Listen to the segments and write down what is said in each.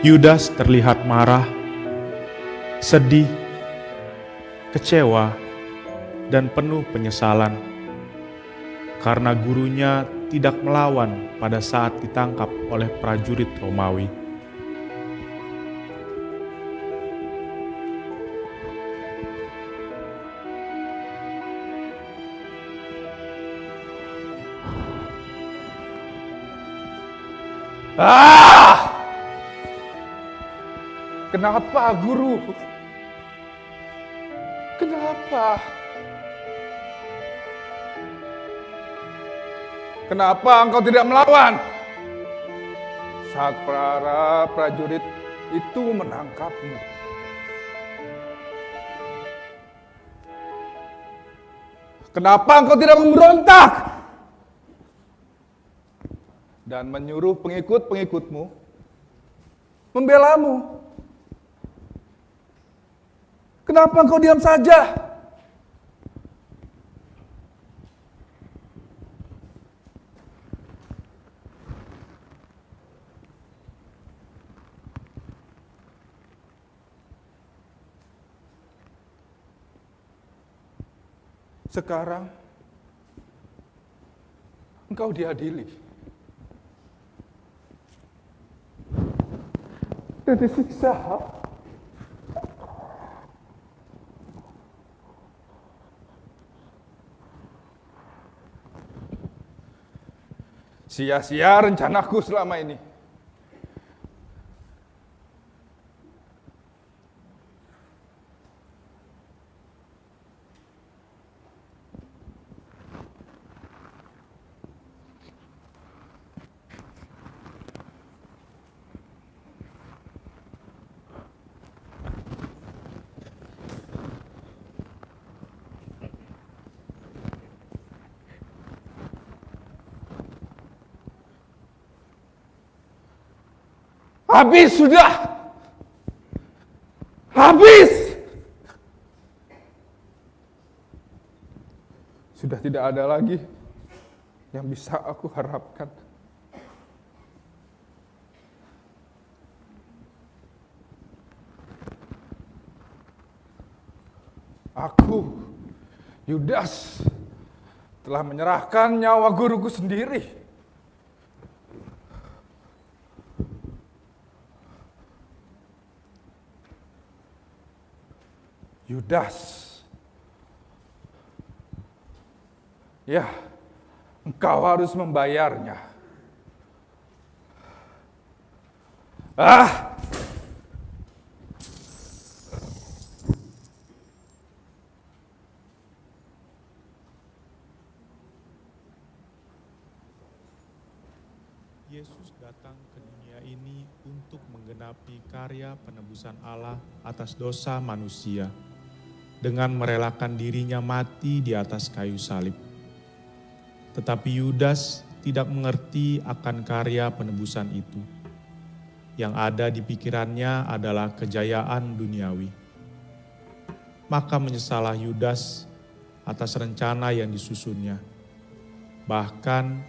Yudas terlihat marah, sedih, kecewa, dan penuh penyesalan karena gurunya tidak melawan pada saat ditangkap oleh prajurit Romawi. Kenapa, Guru? Kenapa? Kenapa engkau tidak melawan saat para prajurit itu menangkapmu? Kenapa engkau tidak memberontak dan menyuruh pengikut-pengikutmu membelamu? Kenapa engkau diam saja? Sekarang engkau diadili dan disiksa. Sia-sia rencanaku selama ini. Habis sudah. Habis. Sudah tidak ada lagi yang bisa aku harapkan. Aku, Yudas, telah menyerahkan nyawa guruku sendiri. Yudas, ya, engkau harus membayarnya. Yesus datang ke dunia ini untuk menggenapi karya penebusan Allah atas dosa manusia dengan merelakan dirinya mati di atas kayu salib. Tetapi Yudas tidak mengerti akan karya penebusan itu. Yang ada di pikirannya adalah kejayaan duniawi. Maka menyesalah Yudas atas rencana yang disusunnya. Bahkan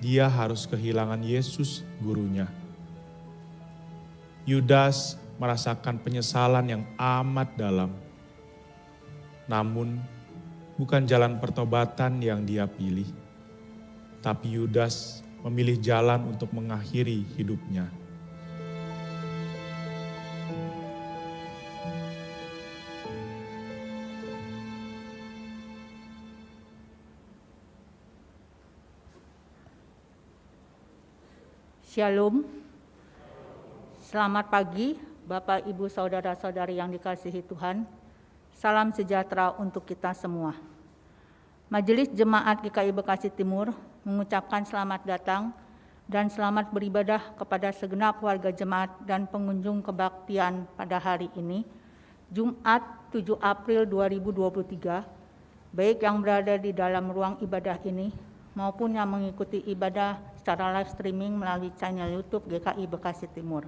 dia harus kehilangan Yesus gurunya. Yudas merasakan penyesalan yang amat dalam. Namun bukan jalan pertobatan yang dia pilih. Tapi Yudas memilih jalan untuk mengakhiri hidupnya. Shalom. Selamat pagi Bapak, Ibu, Saudara-saudari yang dikasihi Tuhan. Salam sejahtera untuk kita semua. Majelis Jemaat GKI Bekasi Timur mengucapkan selamat datang dan selamat beribadah kepada segenap warga jemaat dan pengunjung kebaktian pada hari ini, Jumat 7 April 2023, baik yang berada di dalam ruang ibadah ini maupun yang mengikuti ibadah secara live streaming melalui channel YouTube GKI Bekasi Timur.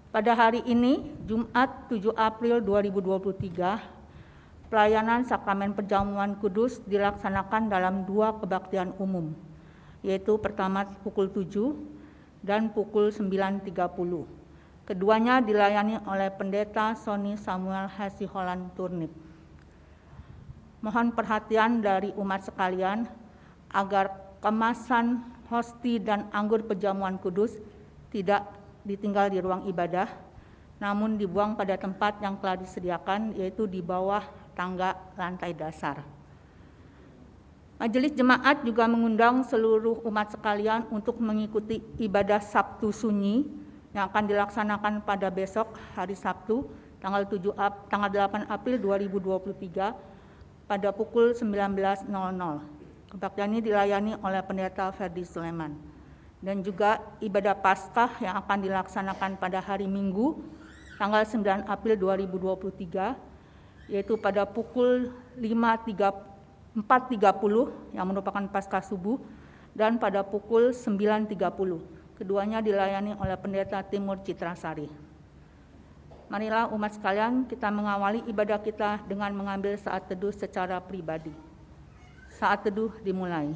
Pada hari ini, Jumat 7 April 2023, pelayanan Sakramen Perjamuan Kudus dilaksanakan dalam 2 kebaktian umum, yaitu pertama pukul 7 dan pukul 9.30. Keduanya dilayani oleh Pendeta Sony Samuel Hasiholan Turnip. Mohon perhatian dari umat sekalian agar kemasan hosti dan anggur perjamuan kudus tidak ditinggal di ruang ibadah, namun dibuang pada tempat yang telah disediakan, yaitu di bawah tangga lantai dasar. Majelis Jemaat juga mengundang seluruh umat sekalian untuk mengikuti ibadah Sabtu Sunyi yang akan dilaksanakan pada besok hari Sabtu tanggal 8 April 2023 pada pukul 19.00. Kebaktian ini dilayani oleh Pendeta Ferdi Sulaiman. Dan juga ibadah Paskah yang akan dilaksanakan pada hari Minggu tanggal 9 April 2023 yaitu pada pukul 4.30 yang merupakan Paskah subuh dan pada pukul 9.30. Keduanya dilayani oleh Pendeta Timur Citrasari. Marilah umat sekalian kita mengawali ibadah kita dengan mengambil saat teduh secara pribadi. Saat teduh dimulai.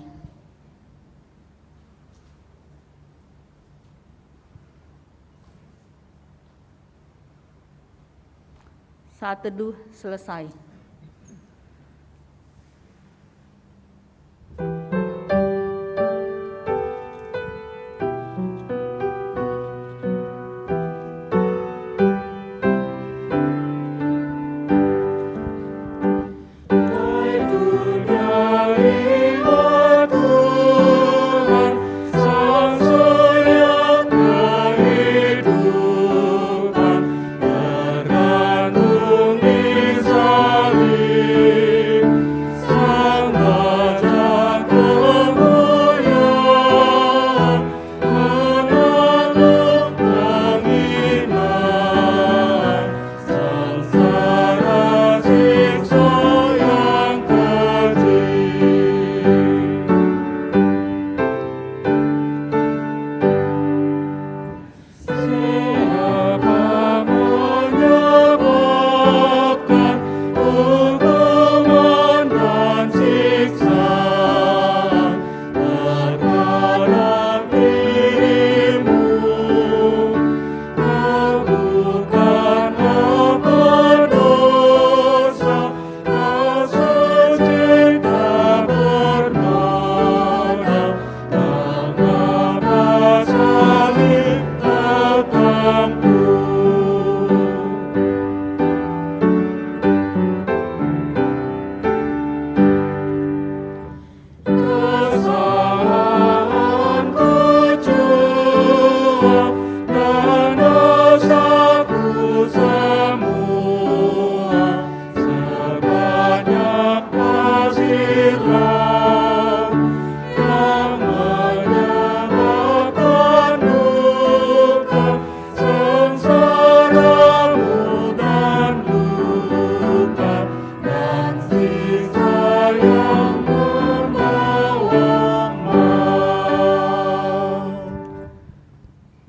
Saat teduh selesai.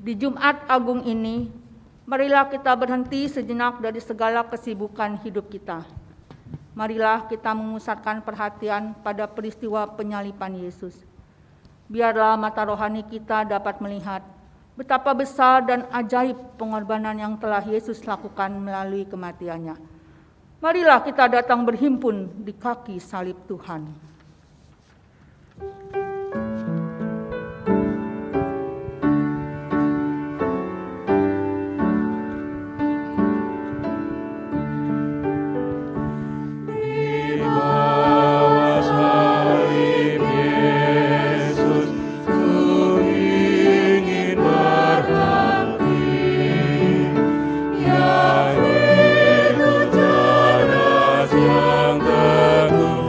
Di Jumat Agung ini, marilah kita berhenti sejenak dari segala kesibukan hidup kita. Marilah kita memusatkan perhatian pada peristiwa penyaliban Yesus. Biarlah mata rohani kita dapat melihat betapa besar dan ajaib pengorbanan yang telah Yesus lakukan melalui kematiannya. Marilah kita datang berhimpun di kaki salib Tuhan. Yang teguh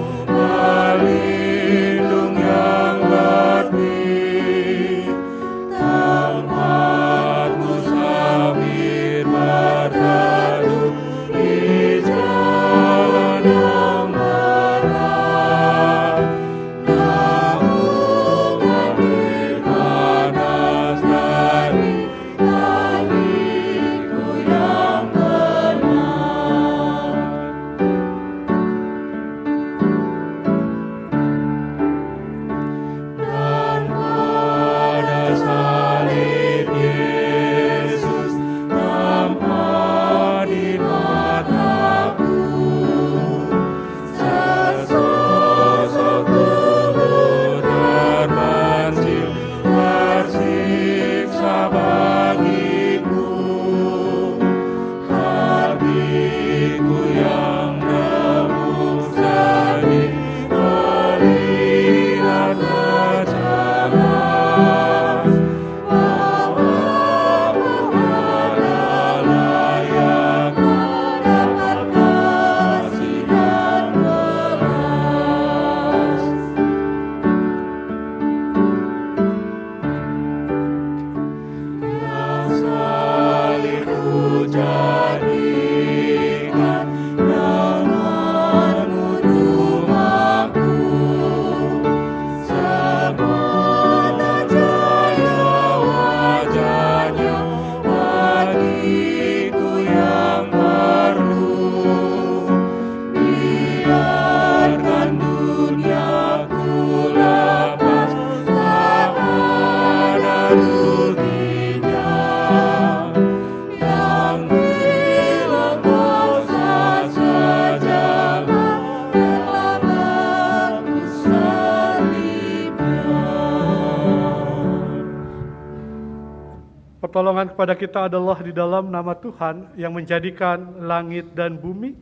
Pertolongan kepada kita adalah di dalam nama Tuhan yang menjadikan langit dan bumi,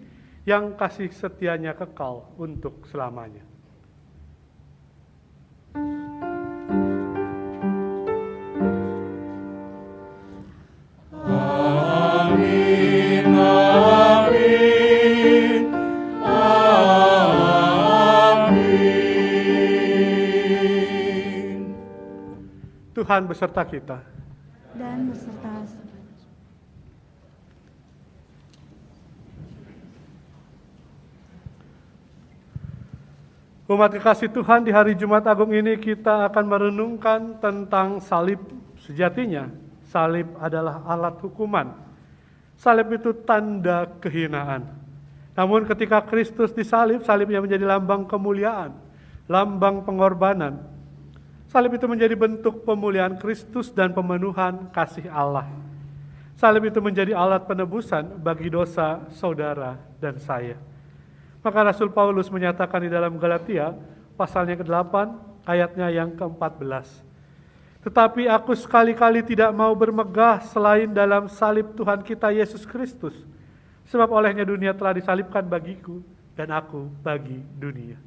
yang kasih setianya kekal untuk selamanya. Amin, amin, amin. Tuhan beserta kita. Dan beserta Umat kekasih Tuhan, di hari Jumat Agung ini kita akan merenungkan tentang salib. Sejatinya, salib adalah alat hukuman. Salib itu tanda kehinaan. Namun ketika Kristus disalib, salibnya menjadi lambang kemuliaan, lambang pengorbanan. Salib itu menjadi bentuk pemuliaan Kristus dan pemenuhan kasih Allah. Salib itu menjadi alat penebusan bagi dosa saudara dan saya. Maka Rasul Paulus menyatakan di dalam Galatia, pasalnya ke-8, ayatnya yang ke-14. Tetapi aku sekali-kali tidak mau bermegah selain dalam salib Tuhan kita Yesus Kristus. Sebab olehnya dunia telah disalibkan bagiku dan aku bagi dunia.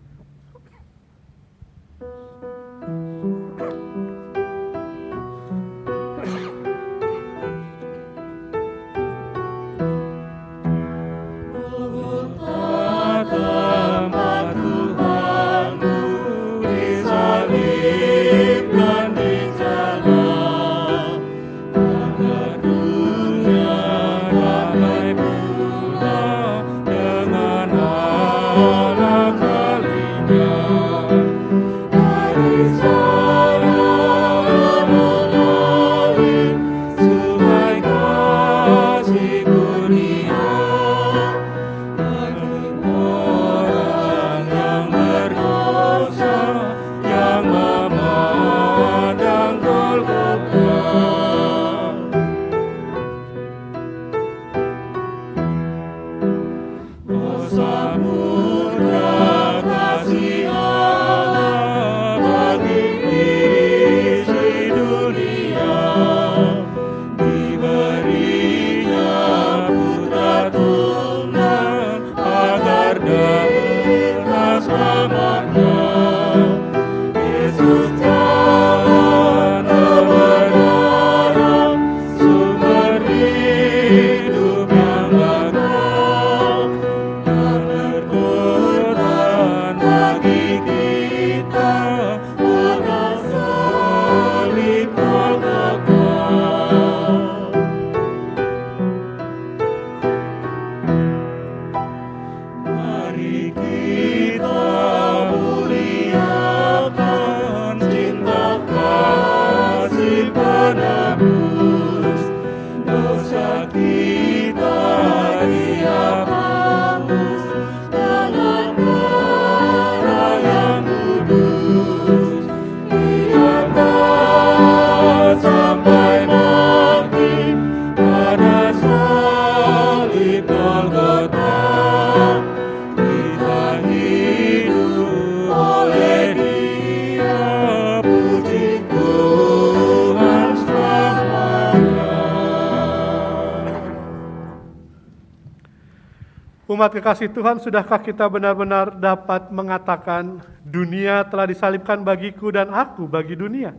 Umat kekasih Tuhan, sudahkah kita benar-benar dapat mengatakan dunia telah disalibkan bagiku dan aku bagi dunia?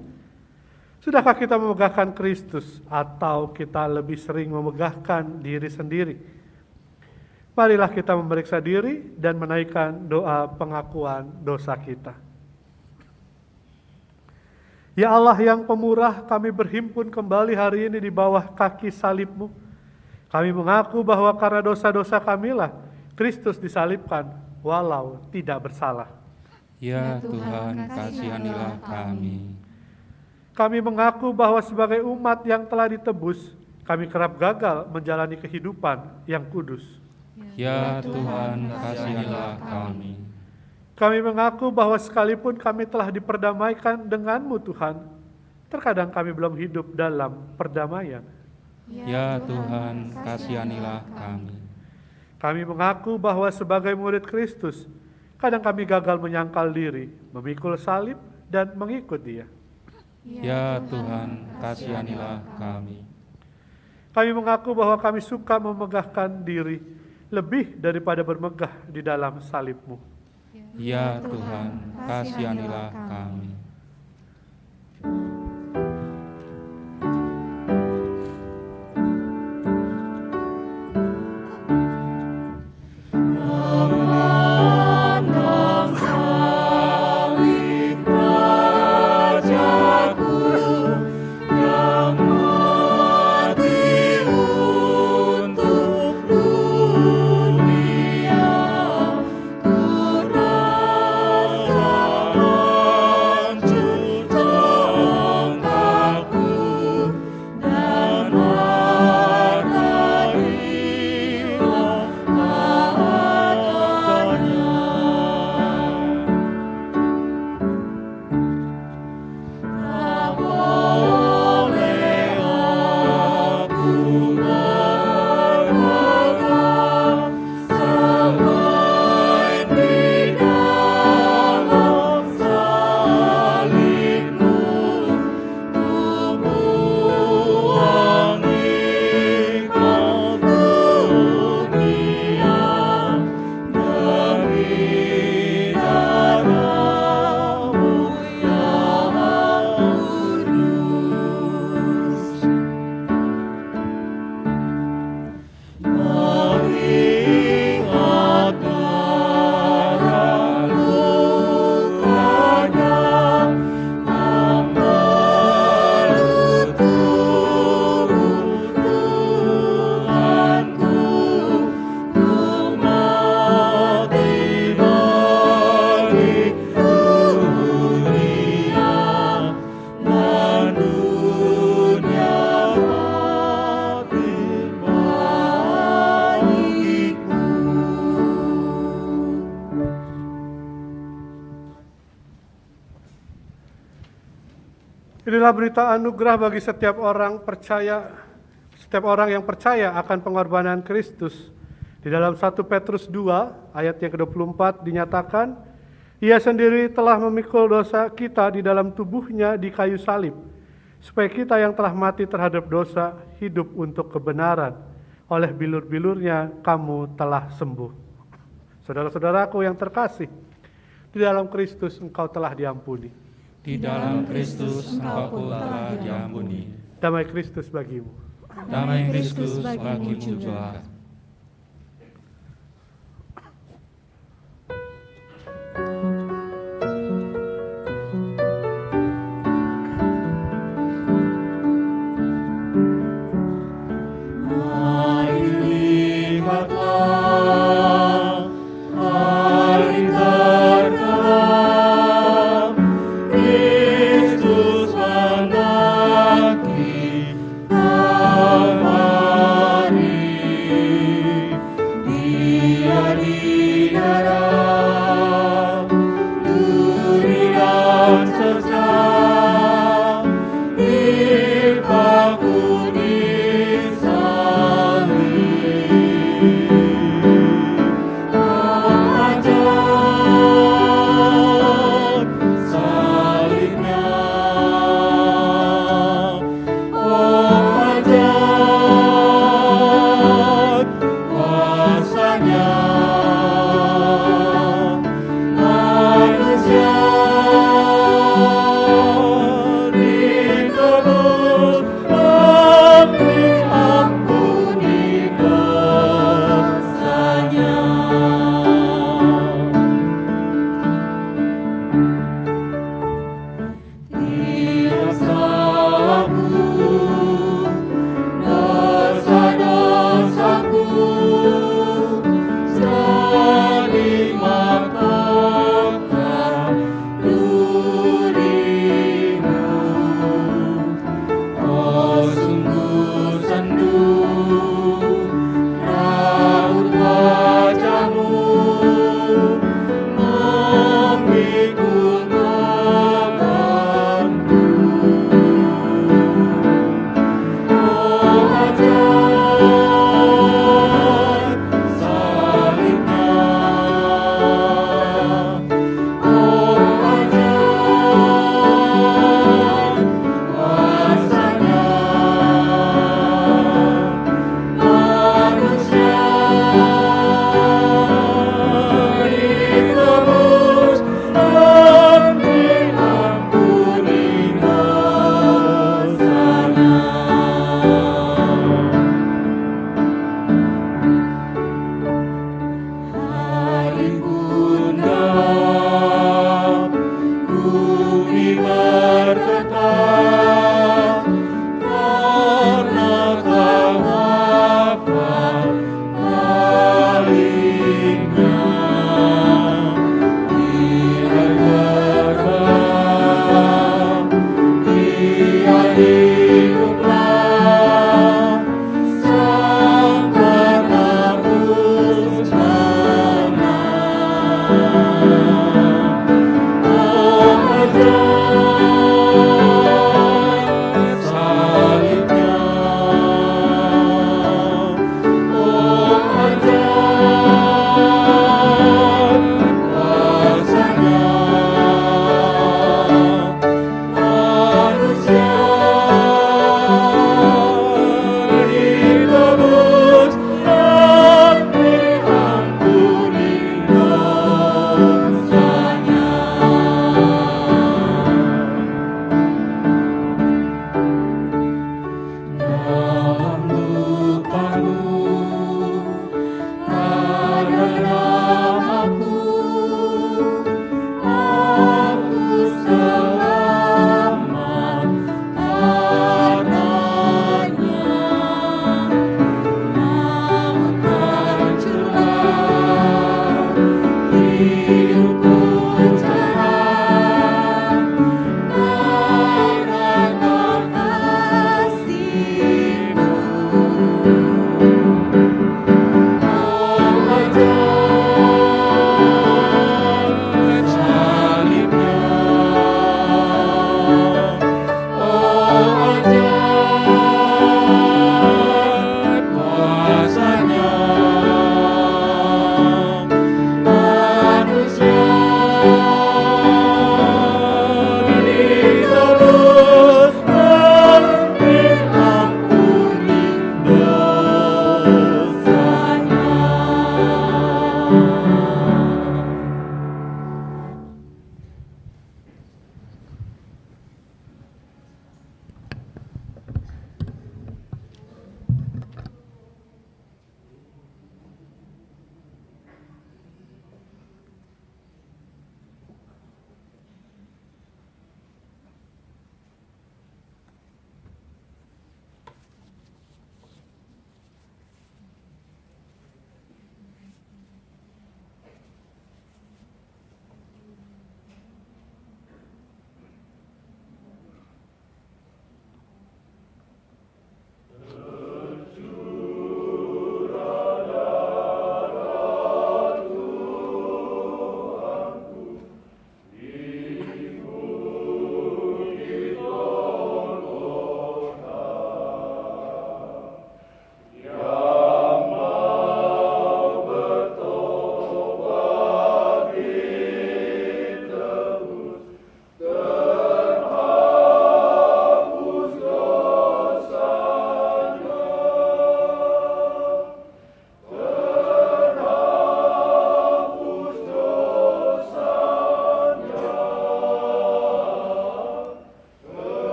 Sudahkah kita memegahkan Kristus atau kita lebih sering memegahkan diri sendiri? Marilah kita memeriksa diri dan menaikkan doa pengakuan dosa kita. Ya Allah yang pemurah, kami berhimpun kembali hari ini di bawah kaki salib-Mu. Kami mengaku bahwa karena dosa-dosa kamilah Kristus disalibkan walau tidak bersalah. Ya Tuhan, kasihanilah kami. Kami mengaku bahwa sebagai umat yang telah ditebus, kami kerap gagal menjalani kehidupan yang kudus. Ya Tuhan, kasihanilah kami. Kami mengaku bahwa sekalipun kami telah diperdamaikan dengan-Mu Tuhan, terkadang kami belum hidup dalam perdamaian. Ya Tuhan, kasihanilah kami. Kami mengaku bahwa sebagai murid Kristus, kadang kami gagal menyangkal diri, memikul salib, dan mengikut Dia. Ya Tuhan, kasihanilah kami. Kami mengaku bahwa kami suka memegahkan diri lebih daripada bermegah di dalam salib-Mu. Ya Tuhan, kasihanilah kami. Inilah berita anugerah bagi setiap orang yang percaya akan pengorbanan Kristus. Di dalam 1 Petrus 2 ayat yang ke-24 dinyatakan, Ia sendiri telah memikul dosa kita di dalam tubuhnya di kayu salib, supaya kita yang telah mati terhadap dosa hidup untuk kebenaran. Oleh bilur-bilurnya kamu telah sembuh. Saudara-saudaraku yang terkasih, di dalam Kristus engkau telah diampuni. Di dalam Kristus engkau telah diampuni. Damai Kristus bagimu. Damai Kristus bagimu juga. Mari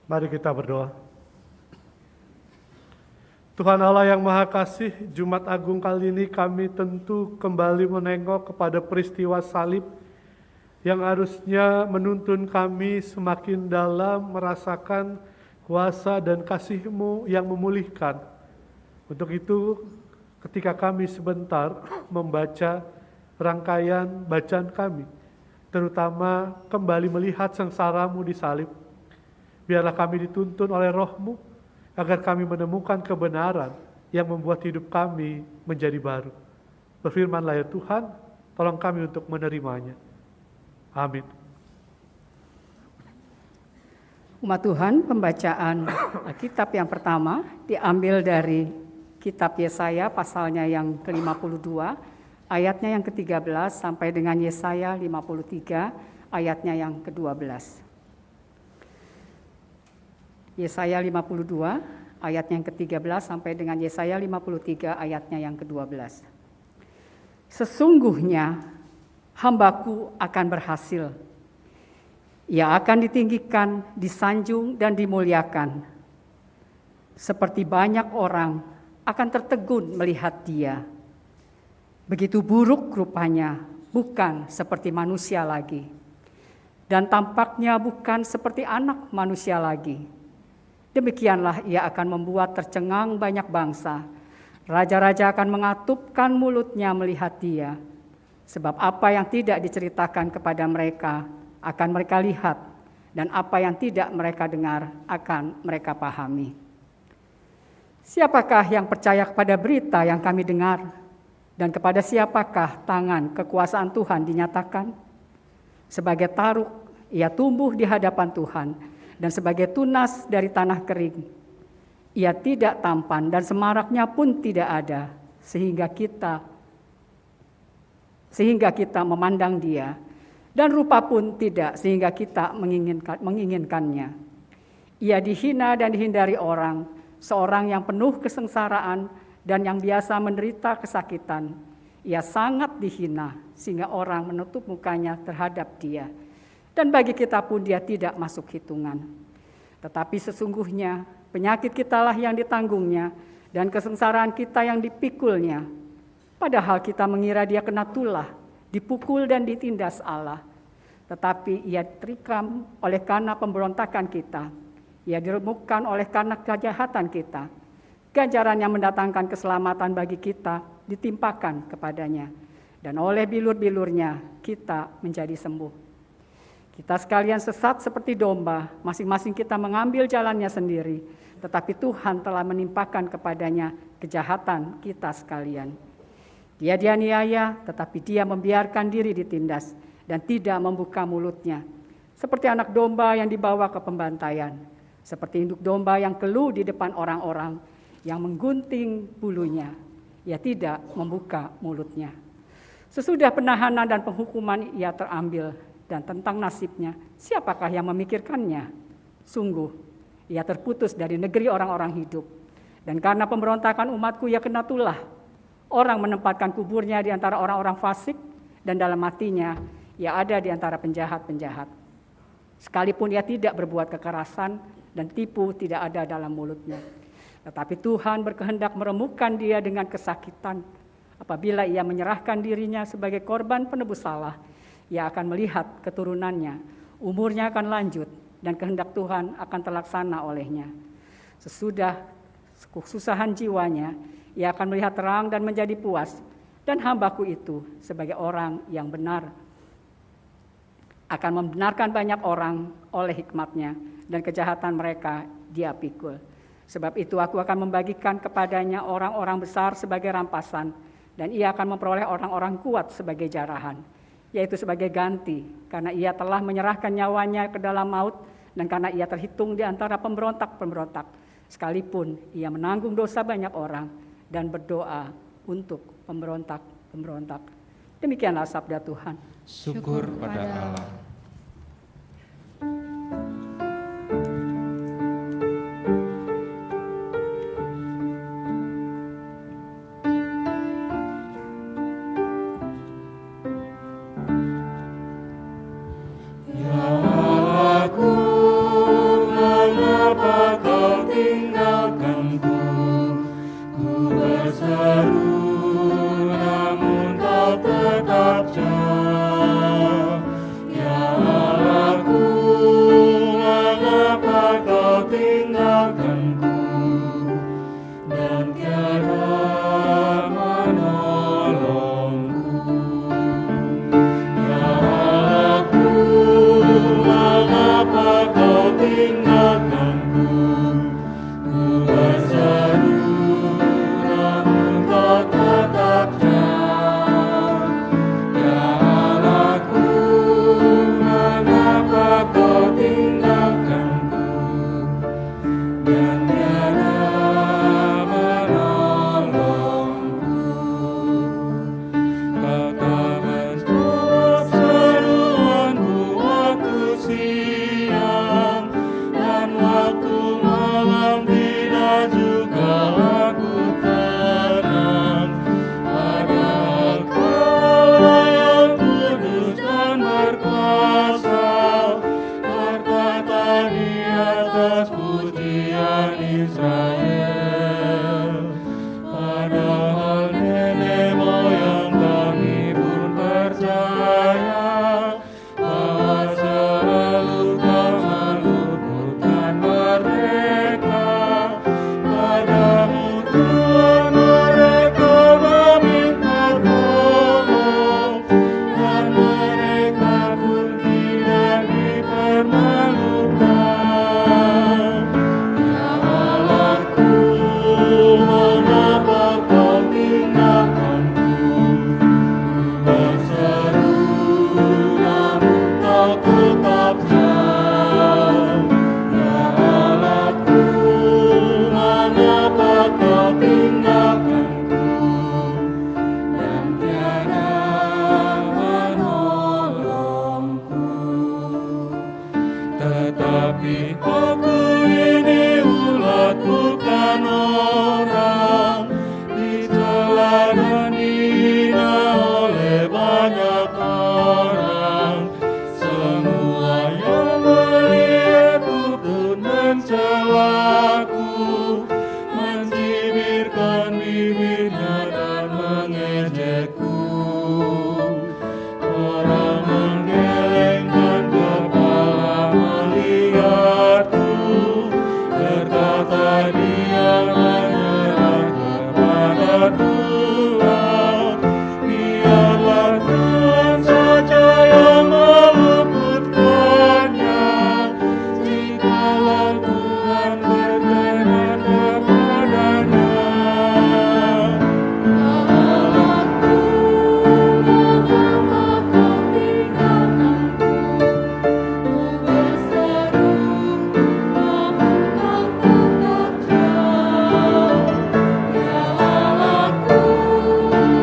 Mari kita berdoa. Tuhan Allah yang Maha Kasih, Jumat Agung kali ini kami tentu kembali menengok kepada peristiwa salib yang harusnya menuntun kami semakin dalam merasakan kuasa dan kasih-Mu yang memulihkan. Untuk itu, ketika kami sebentar membaca rangkaian bacaan kami, terutama kembali melihat sengsara-Mu di salib, biarlah kami dituntun oleh Roh-Mu, agar kami menemukan kebenaran yang membuat hidup kami menjadi baru. Berfirman-Lah ya Tuhan, tolong kami untuk menerimanya. Amin. Umat Tuhan, pembacaan Alkitab yang pertama diambil dari kitab Yesaya pasalnya yang ke-52, ayatnya yang ke-13 sampai dengan Yesaya 53, ayatnya yang ke-12. Yesaya 52, ayatnya yang ke-13 sampai dengan Yesaya 53, ayatnya yang ke-12. Sesungguhnya hambaku akan berhasil. Ia akan ditinggikan, disanjung, dan dimuliakan. Seperti banyak orang akan tertegun melihat dia. Begitu buruk rupanya, bukan seperti manusia lagi. Dan tampaknya bukan seperti anak manusia lagi. Demikianlah ia akan membuat tercengang banyak bangsa. Raja-raja akan mengatupkan mulutnya melihat dia. Sebab apa yang tidak diceritakan kepada mereka akan mereka lihat, dan apa yang tidak mereka dengar akan mereka pahami. Siapakah yang percaya kepada berita yang kami dengar? Dan kepada siapakah tangan kekuasaan Tuhan dinyatakan? Sebagai taruk, ia tumbuh di hadapan Tuhan, dan sebagai tunas dari tanah kering. Ia tidak tampan dan semaraknya pun tidak ada, sehingga kita memandang dia, dan rupa pun tidak sehingga kita menginginkannya. Ia dihina dan dihindari orang, seorang yang penuh kesengsaraan dan yang biasa menderita kesakitan. Ia sangat dihina sehingga orang menutup mukanya terhadap dia. Dan bagi kita pun dia tidak masuk hitungan. Tetapi sesungguhnya penyakit kitalah yang ditanggungnya dan kesengsaraan kita yang dipikulnya. Padahal kita mengira dia kena tulah, dipukul dan ditindas Allah. Tetapi ia terikam oleh karena pemberontakan kita. Ia diremukkan oleh karena kejahatan kita. Ganjaran yang mendatangkan keselamatan bagi kita ditimpakan kepadanya. Dan oleh bilur-bilurnya kita menjadi sembuh. Kita sekalian sesat seperti domba, masing-masing kita mengambil jalannya sendiri, tetapi Tuhan telah menimpakan kepadanya kejahatan kita sekalian. Dia dianiaya, tetapi dia membiarkan diri ditindas dan tidak membuka mulutnya. Seperti anak domba yang dibawa ke pembantaian, seperti induk domba yang keluh di depan orang-orang yang menggunting bulunya, ia tidak membuka mulutnya. Sesudah penahanan dan penghukuman ia terambil, dan tentang nasibnya, siapakah yang memikirkannya? Sungguh, ia terputus dari negeri orang-orang hidup. Dan karena pemberontakan umatku, ia kena tulah. Orang menempatkan kuburnya di antara orang-orang fasik, dan dalam hatinya, ia ada di antara penjahat-penjahat. Sekalipun ia tidak berbuat kekerasan, dan tipu tidak ada dalam mulutnya. Tetapi Tuhan berkehendak meremukkan dia dengan kesakitan. Apabila ia menyerahkan dirinya sebagai korban penebus salah, ia akan melihat keturunannya, umurnya akan lanjut, dan kehendak Tuhan akan terlaksana olehnya. Sesudah kesusahan jiwanya, ia akan melihat terang dan menjadi puas, dan hambaku itu sebagai orang yang benar akan membenarkan banyak orang oleh hikmatnya, dan kejahatan mereka dia pikul. Sebab itu aku akan membagikan kepadanya orang-orang besar sebagai rampasan, dan ia akan memperoleh orang-orang kuat sebagai jarahan, yaitu sebagai ganti, karena ia telah menyerahkan nyawanya ke dalam maut, dan karena ia terhitung di antara pemberontak-pemberontak, sekalipun ia menanggung dosa banyak orang, dan berdoa untuk pemberontak-pemberontak. Demikianlah sabda Tuhan. Syukur pada Allah. Ya aku mengerti Ku berseru namun kau tetap jauh. Ya Allahku, mengapa kau tinggalkanku dan tiada menolongku? Ya Allahku, mengapa kau tinggalkanku? Ku berseru namun kau tetap jauh. Ya Allahku, mengapa kau tinggalkanku dan tiada menolongku? Kau tak menjawab seruanku waktu siang, dan waktu malam tidak juga aku tenang. Padahal Kau yang kudus dan berkuasa, berkata di atas pujian Israel. Padahal nenek moyang kami pun percaya bahwa selalu Kau meluputkan mereka. Padamu Tuhan mereka meminta tolong, dan mereka pun tidak dipermalukan. Ya Allahku, mengapa Kau tinggalkanku? Ku berseru namun Kau tetap jauh. Ya Allahku, mengapa Kau tinggalkanku dan tiada menolongku? Tetapi aku ini ulat bukan orang, dicela dan dihina oleh banyak orang. Semua yang melihatku pun mencelaku, mencibirkan bibirnya dan mengejekku. Orang menggelengkan kepala melihatku, berkata dia menyerah kepada Tuhan. Biarlah Tuhan saja yang meluputkannya, jikalau Tuhan berkenan kepadanya. Ya Allahku, mengapa Kau tinggalkanku? Ku berseru namun Kau tetap jauh. Ya Allahku,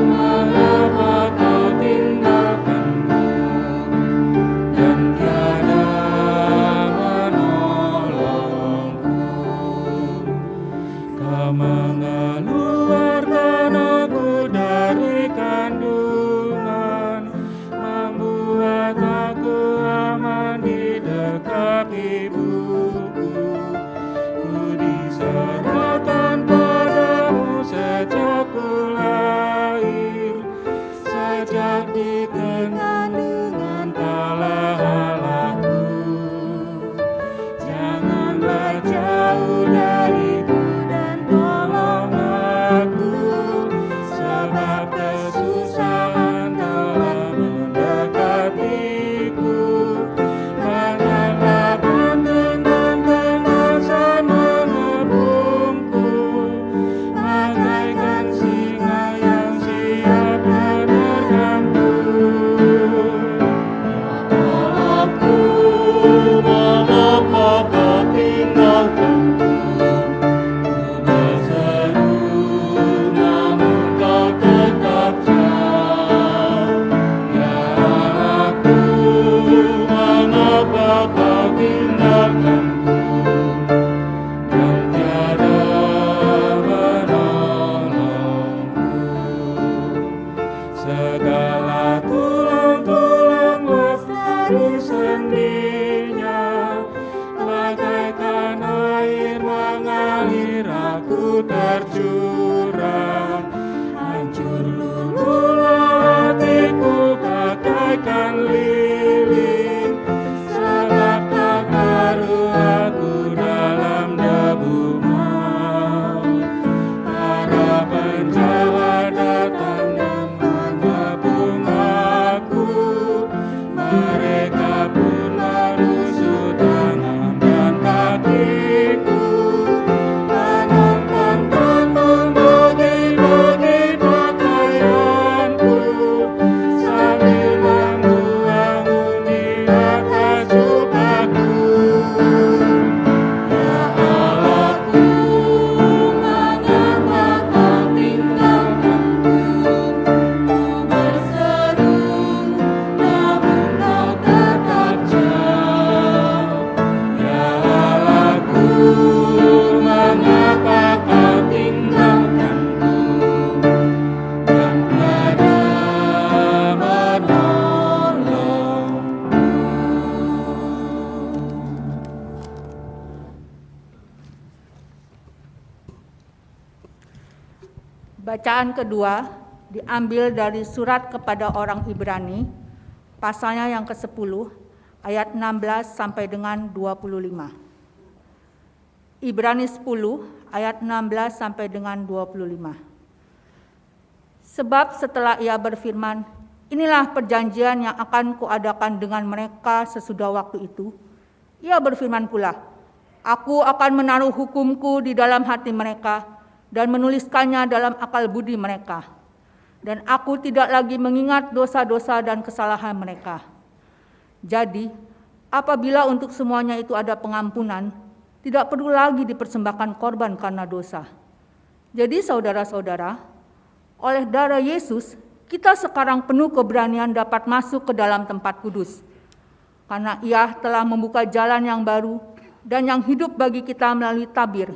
mengapa Kau tinggalkanku dan tiada menolongku? Kau mengeluarkan aku dari kandungan, membuat aku aman di dekat ibuku. Ku diserahkan padamu sejak ku lahir, sejak dikenal dengan Allah Allahku. Janganlah jauh dariku dan tolong aku, sebab kesusahan telah mendekatiku. Tanganlah benteng dan kemasan mengepungku, bagaikan singa yang siap menerkamku. Ya Allahku, mengapa Kau tinggalkanku? Ku berseru namun Kau tetap jauh. Ya Allahku, mengapa Kau tinggalkanku dan tiada menolongku? Segala tulang-tulang lestari sendinya, bagaikan air mengalir aku terjun. Bacaan kedua diambil dari surat kepada orang Ibrani, pasalnya yang ke-10, ayat 16 sampai dengan 25. Ibrani 10, ayat 16 sampai dengan 25. Sebab setelah ia berfirman, inilah perjanjian yang akan kuadakan dengan mereka sesudah waktu itu. Ia berfirman pula, aku akan menaruh hukumku di dalam hati mereka dan menuliskannya dalam akal budi mereka. Dan aku tidak lagi mengingat dosa-dosa dan kesalahan mereka. Jadi, apabila untuk semuanya itu ada pengampunan, tidak perlu lagi dipersembahkan korban karena dosa. Jadi saudara-saudara, oleh darah Yesus, kita sekarang penuh keberanian dapat masuk ke dalam tempat kudus. Karena ia telah membuka jalan yang baru dan yang hidup bagi kita melalui tabir,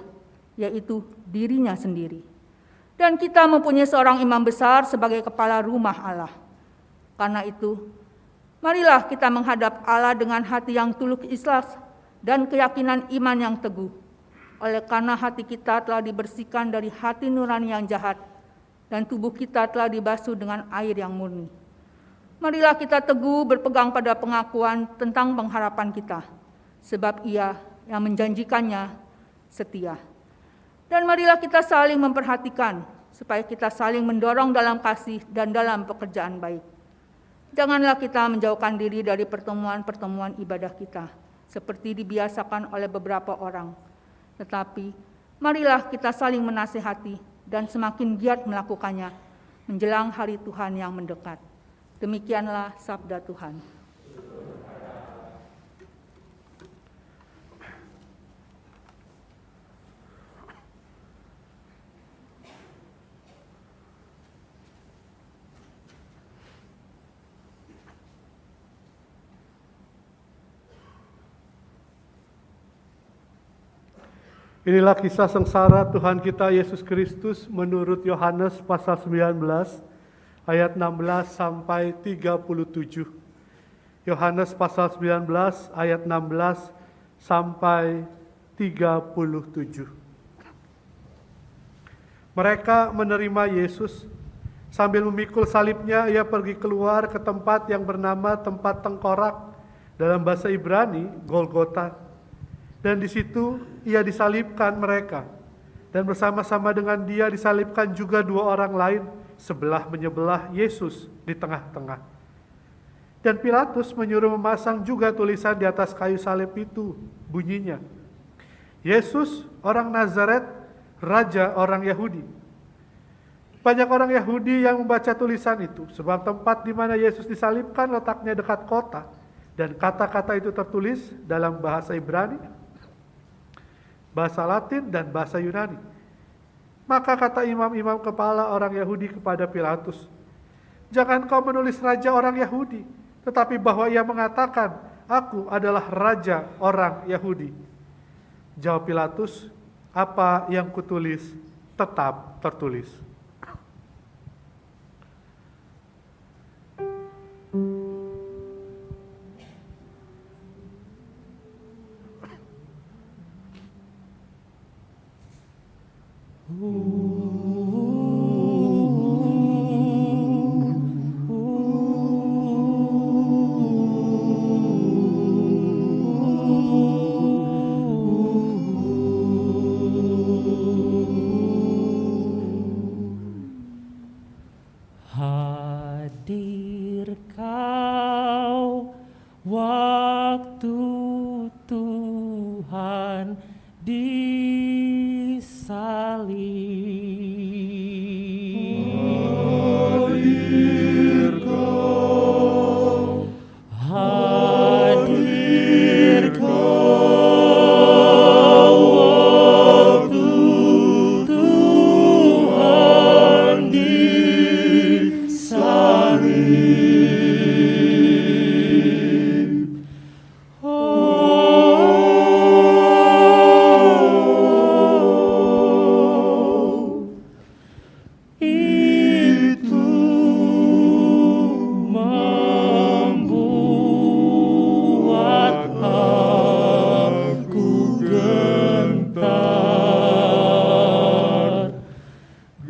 yaitu dirinya sendiri. Dan kita mempunyai seorang imam besar sebagai kepala rumah Allah. Karena itu, marilah kita menghadap Allah dengan hati yang tulus ikhlas dan keyakinan iman yang teguh. Oleh karena hati kita telah dibersihkan dari hati nurani yang jahat, dan tubuh kita telah dibasuh dengan air yang murni. Marilah kita teguh berpegang pada pengakuan tentang pengharapan kita, sebab Ia yang menjanjikannya setia. Dan marilah kita saling memperhatikan, supaya kita saling mendorong dalam kasih dan dalam pekerjaan baik. Janganlah kita menjauhkan diri dari pertemuan-pertemuan ibadah kita, seperti dibiasakan oleh beberapa orang. Tetapi marilah kita saling menasihati dan semakin giat melakukannya menjelang hari Tuhan yang mendekat. Demikianlah sabda Tuhan. Inilah kisah sengsara Tuhan kita Yesus Kristus menurut Yohanes pasal 19 ayat 16 sampai 37. Yohanes pasal 19 ayat 16 sampai 37. Mereka menerima Yesus. Sambil memikul salibnya, ia pergi keluar ke tempat yang bernama tempat tengkorak, dalam bahasa Ibrani, Golgota. Dan di situ ia disalibkan mereka. Dan bersama-sama dengan dia disalibkan juga dua orang lain, sebelah menyebelah Yesus di tengah-tengah. Dan Pilatus menyuruh memasang juga tulisan di atas kayu salib itu, bunyinya, Yesus orang Nazaret, Raja orang Yahudi. Banyak orang Yahudi yang membaca tulisan itu, sebab tempat di mana Yesus disalibkan letaknya dekat kota. Dan kata-kata itu tertulis dalam bahasa Ibrani, bahasa Latin, dan bahasa Yunani. Maka kata imam-imam kepala orang Yahudi kepada Pilatus, jangan kau menulis raja orang Yahudi, tetapi bahwa ia mengatakan, aku adalah raja orang Yahudi. Jawab Pilatus, apa yang kutulis tetap tertulis.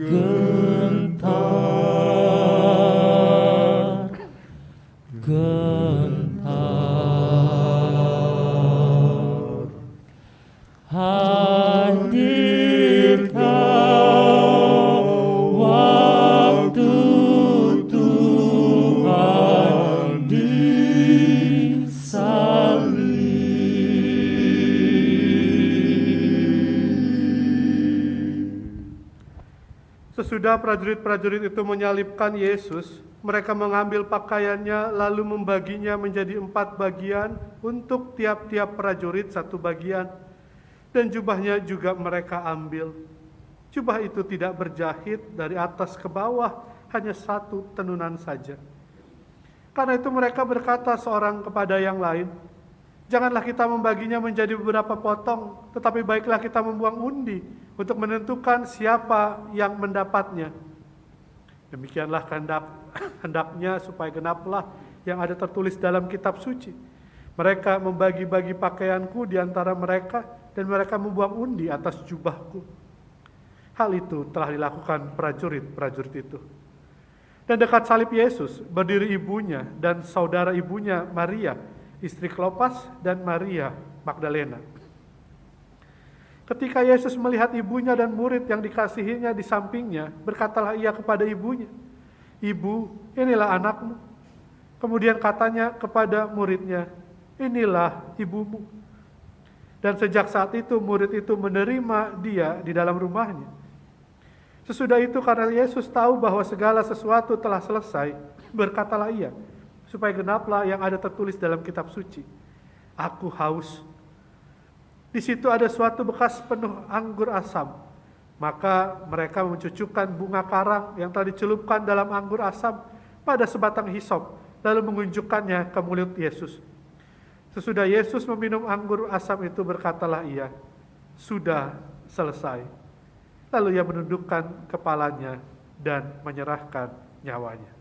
gentar, gentar. Hadir kau waktu Tuhan Sesudah prajurit-prajurit itu menyalibkan Yesus, mereka mengambil pakaiannya lalu membaginya menjadi 4 bagian untuk tiap-tiap prajurit 1 bagian. Dan jubahnya juga mereka ambil. Jubah itu tidak berjahit dari atas ke bawah, hanya 1 tenunan saja. Karena itu mereka berkata seorang kepada yang lain, "Janganlah kita membaginya menjadi beberapa potong, tetapi baiklah kita membuang undi untuk menentukan siapa yang mendapatnya." Demikianlah hendaknya supaya genaplah yang ada tertulis dalam kitab suci. Mereka membagi-bagi pakaianku di antara mereka, dan mereka membuang undi atas jubahku. Hal itu telah dilakukan prajurit-prajurit itu. Dan dekat salib Yesus berdiri ibunya dan saudara ibunya Maria, istri Klopas, dan Maria Magdalena. Ketika Yesus melihat ibunya dan murid yang dikasihinya di sampingnya, berkatalah ia kepada ibunya, "Ibu, inilah anakmu." Kemudian katanya kepada muridnya, "Inilah ibumu." Dan sejak saat itu murid itu menerima dia di dalam rumahnya. Sesudah itu karena Yesus tahu bahwa segala sesuatu telah selesai, berkatalah ia, supaya genaplah yang ada tertulis dalam kitab suci, "Aku haus." Di situ ada suatu bekas penuh anggur asam. Maka mereka mencucukkan bunga karang yang telah dicelupkan dalam anggur asam pada sebatang hisop, lalu mengunjukkannya ke mulut Yesus. Sesudah Yesus meminum anggur asam itu, berkatalah ia, "Sudah selesai." Lalu ia menundukkan kepalanya dan menyerahkan nyawanya.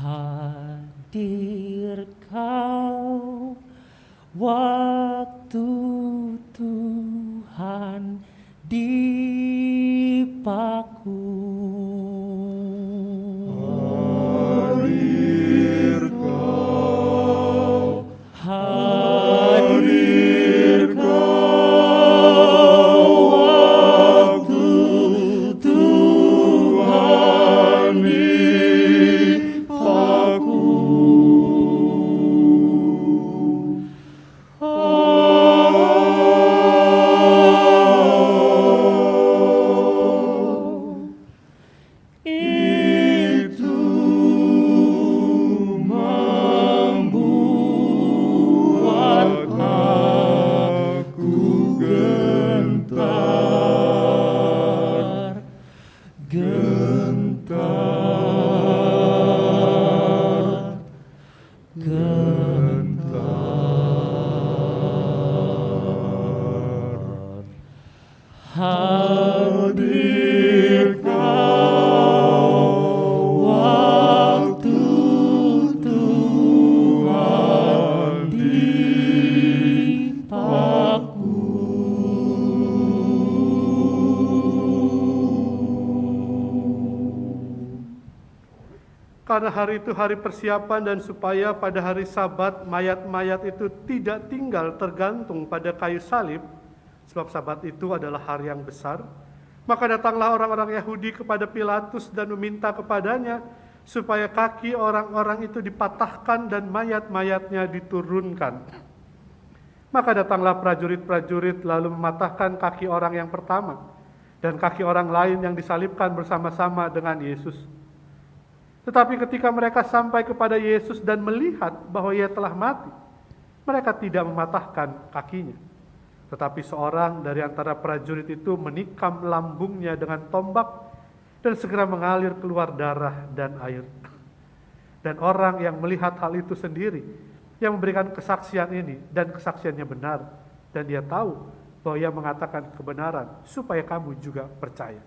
Hadir kau waktu Tuhan dipaku. Hadir kau, Hadir kau waktu Tuhan dipaku. Itu membuat aku gentar, gentar, gentar. Hadir kau waktu Tuhan dipaku. Karena hari itu hari persiapan dan supaya pada hari Sabat mayat-mayat itu tidak tinggal tergantung pada kayu salib, sebab Sabat itu adalah hari yang besar, maka datanglah orang-orang Yahudi kepada Pilatus dan meminta kepadanya supaya kaki orang-orang itu dipatahkan dan mayat-mayatnya diturunkan. Maka datanglah prajurit-prajurit lalu mematahkan kaki orang yang pertama dan kaki orang lain yang disalibkan bersama-sama dengan Yesus. Tetapi ketika mereka sampai kepada Yesus dan melihat bahwa ia telah mati, mereka tidak mematahkan kakinya. Tetapi seorang dari antara prajurit itu menikam lambungnya dengan tombak dan segera mengalir keluar darah dan air. Dan orang yang melihat hal itu sendiri, yang memberikan kesaksian ini, dan kesaksiannya benar, dan dia tahu bahwa ia mengatakan kebenaran, supaya kamu juga percaya.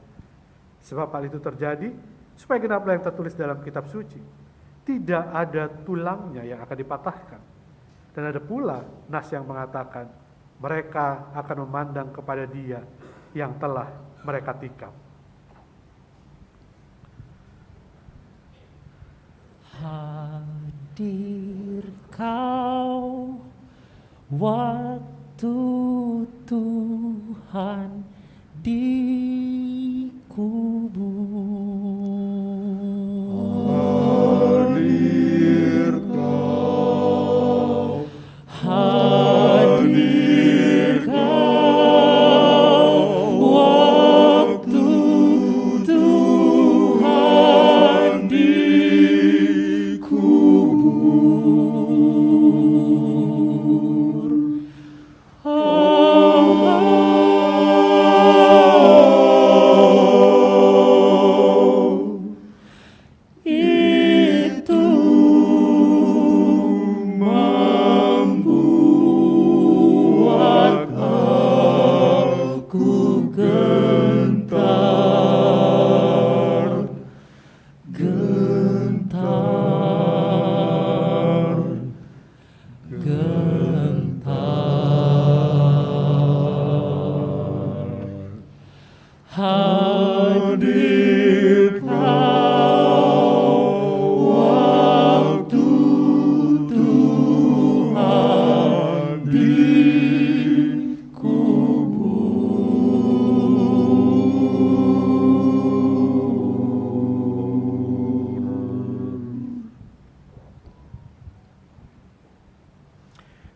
Sebab hal itu terjadi, supaya genaplah yang tertulis dalam kitab suci. Tidak ada tulangnya yang akan dipatahkan. Dan ada pula nas yang mengatakan, mereka akan memandang kepada Dia yang telah mereka tikam. Hadir Kau waktu Tuhan dikubur. Hadir Kau, Hadir Kau waktu Tuhan dikubur. Itu membuat aku gentar, gentar, gentar. Hadir Kau waktu Tuhan dikubur.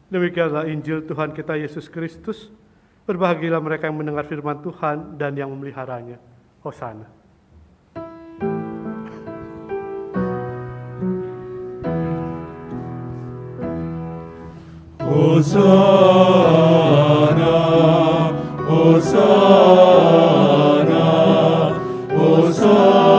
Demikianlah Injil Tuhan kita Yesus Kristus. Berbahagialah mereka yang mendengar firman Tuhan dan yang memeliharanya. Hosana. Hosana, Hosana, Hosana.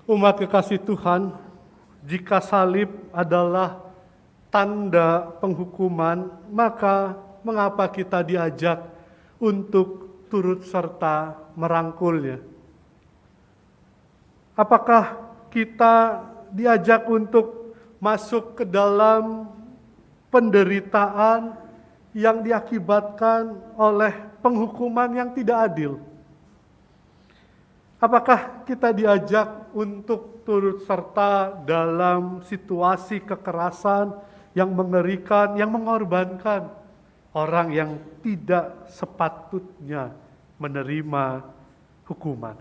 Umat kekasih Tuhan, jika salib adalah tanda penghukuman, maka mengapa kita diajak untuk turut serta merangkulnya? Apakah kita diajak untuk masuk ke dalam penderitaan yang diakibatkan oleh penghukuman yang tidak adil? Apakah kita diajak untuk turut serta dalam situasi kekerasan yang mengerikan, yang mengorbankan orang yang tidak sepatutnya menerima hukuman?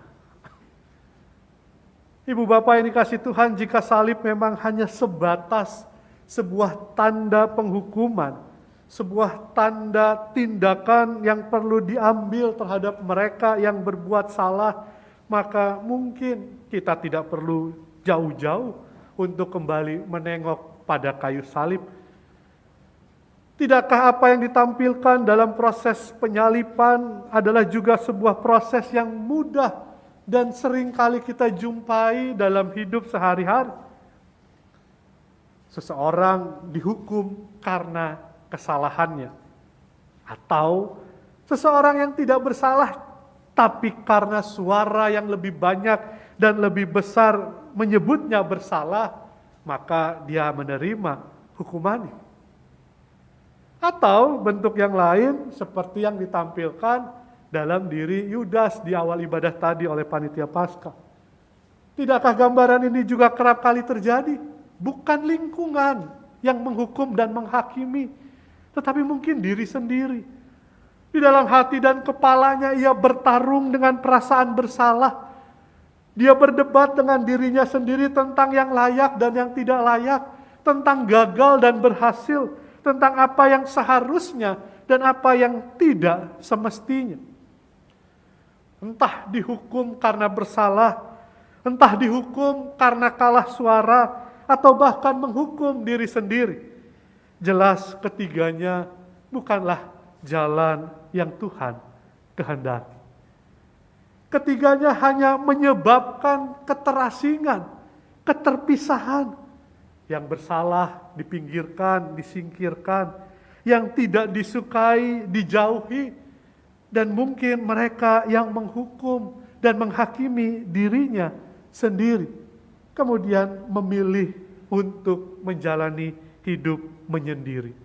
Ibu bapak yang dikasih Tuhan, jika salib memang hanya sebatas sebuah tanda penghukuman, sebuah tanda tindakan yang perlu diambil terhadap mereka yang berbuat salah, maka mungkin kita tidak perlu jauh-jauh untuk kembali menengok pada kayu salib. Tidakkah apa yang ditampilkan dalam proses penyalipan adalah juga sebuah proses yang mudah dan sering kali kita jumpai dalam hidup sehari-hari? Seseorang dihukum karena kesalahannya, atau seseorang yang tidak bersalah tapi karena suara yang lebih banyak dan lebih besar menyebutnya bersalah, maka dia menerima hukumannya. Atau bentuk yang lain seperti yang ditampilkan dalam diri Yudas di awal ibadah tadi oleh panitia Paskah. Tidakkah gambaran ini juga kerap kali terjadi? Bukan lingkungan yang menghukum dan menghakimi, tetapi mungkin diri sendiri. Di dalam hati dan kepalanya ia bertarung dengan perasaan bersalah. Dia berdebat dengan dirinya sendiri tentang yang layak dan yang tidak layak, tentang gagal dan berhasil, tentang apa yang seharusnya dan apa yang tidak semestinya. Entah dihukum karena bersalah, entah dihukum karena kalah suara, atau bahkan menghukum diri sendiri. Jelas ketiganya bukanlah jalan yang Tuhan kehendaki. Ketiganya hanya menyebabkan keterasingan, keterpisahan. Yang bersalah dipinggirkan, disingkirkan, yang tidak disukai dijauhi, dan mungkin mereka yang menghukum dan menghakimi dirinya sendiri, kemudian memilih untuk menjalani hidup menyendiri,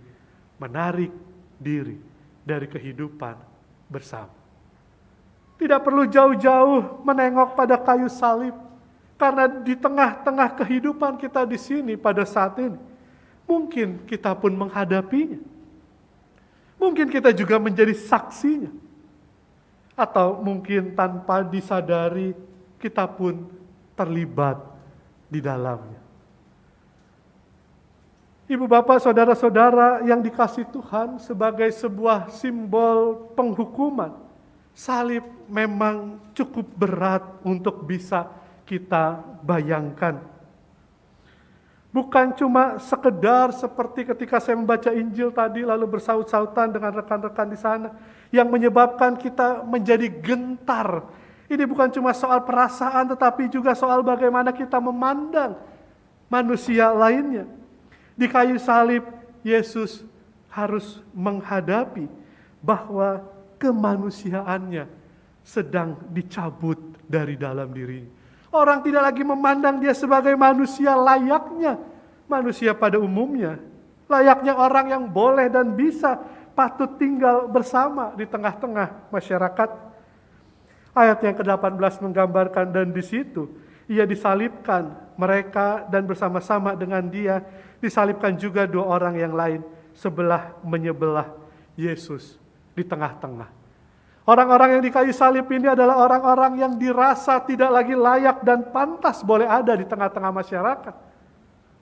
menarik diri dari kehidupan bersama. Tidak perlu jauh-jauh menengok pada kayu salib, karena di tengah-tengah kehidupan kita di sini pada saat ini, mungkin kita pun menghadapinya. Mungkin kita juga menjadi saksinya. Atau mungkin tanpa disadari kita pun terlibat di dalamnya. Ibu bapak saudara-saudara yang dikasihi Tuhan, sebagai sebuah simbol penghukuman, salib memang cukup berat untuk bisa kita bayangkan. Bukan cuma sekedar seperti ketika saya membaca Injil tadi lalu bersaut-sautan dengan rekan-rekan di sana yang menyebabkan kita menjadi gentar. Ini bukan cuma soal perasaan tetapi juga soal bagaimana kita memandang manusia lainnya. Di kayu salib Yesus harus menghadapi bahwa kemanusiaannya sedang dicabut dari dalam dirinya. Orang tidak lagi memandang dia sebagai manusia layaknya manusia pada umumnya. Layaknya orang yang boleh dan bisa patut tinggal bersama di tengah-tengah masyarakat. Ayat yang ke-18 menggambarkan, dan di situ ia disalibkan, mereka dan bersama-sama dengan dia disalibkan juga dua orang yang lain, sebelah menyebelah Yesus di tengah-tengah. Orang-orang yang di kayu salib ini adalah orang-orang yang dirasa tidak lagi layak dan pantas boleh ada di tengah-tengah masyarakat.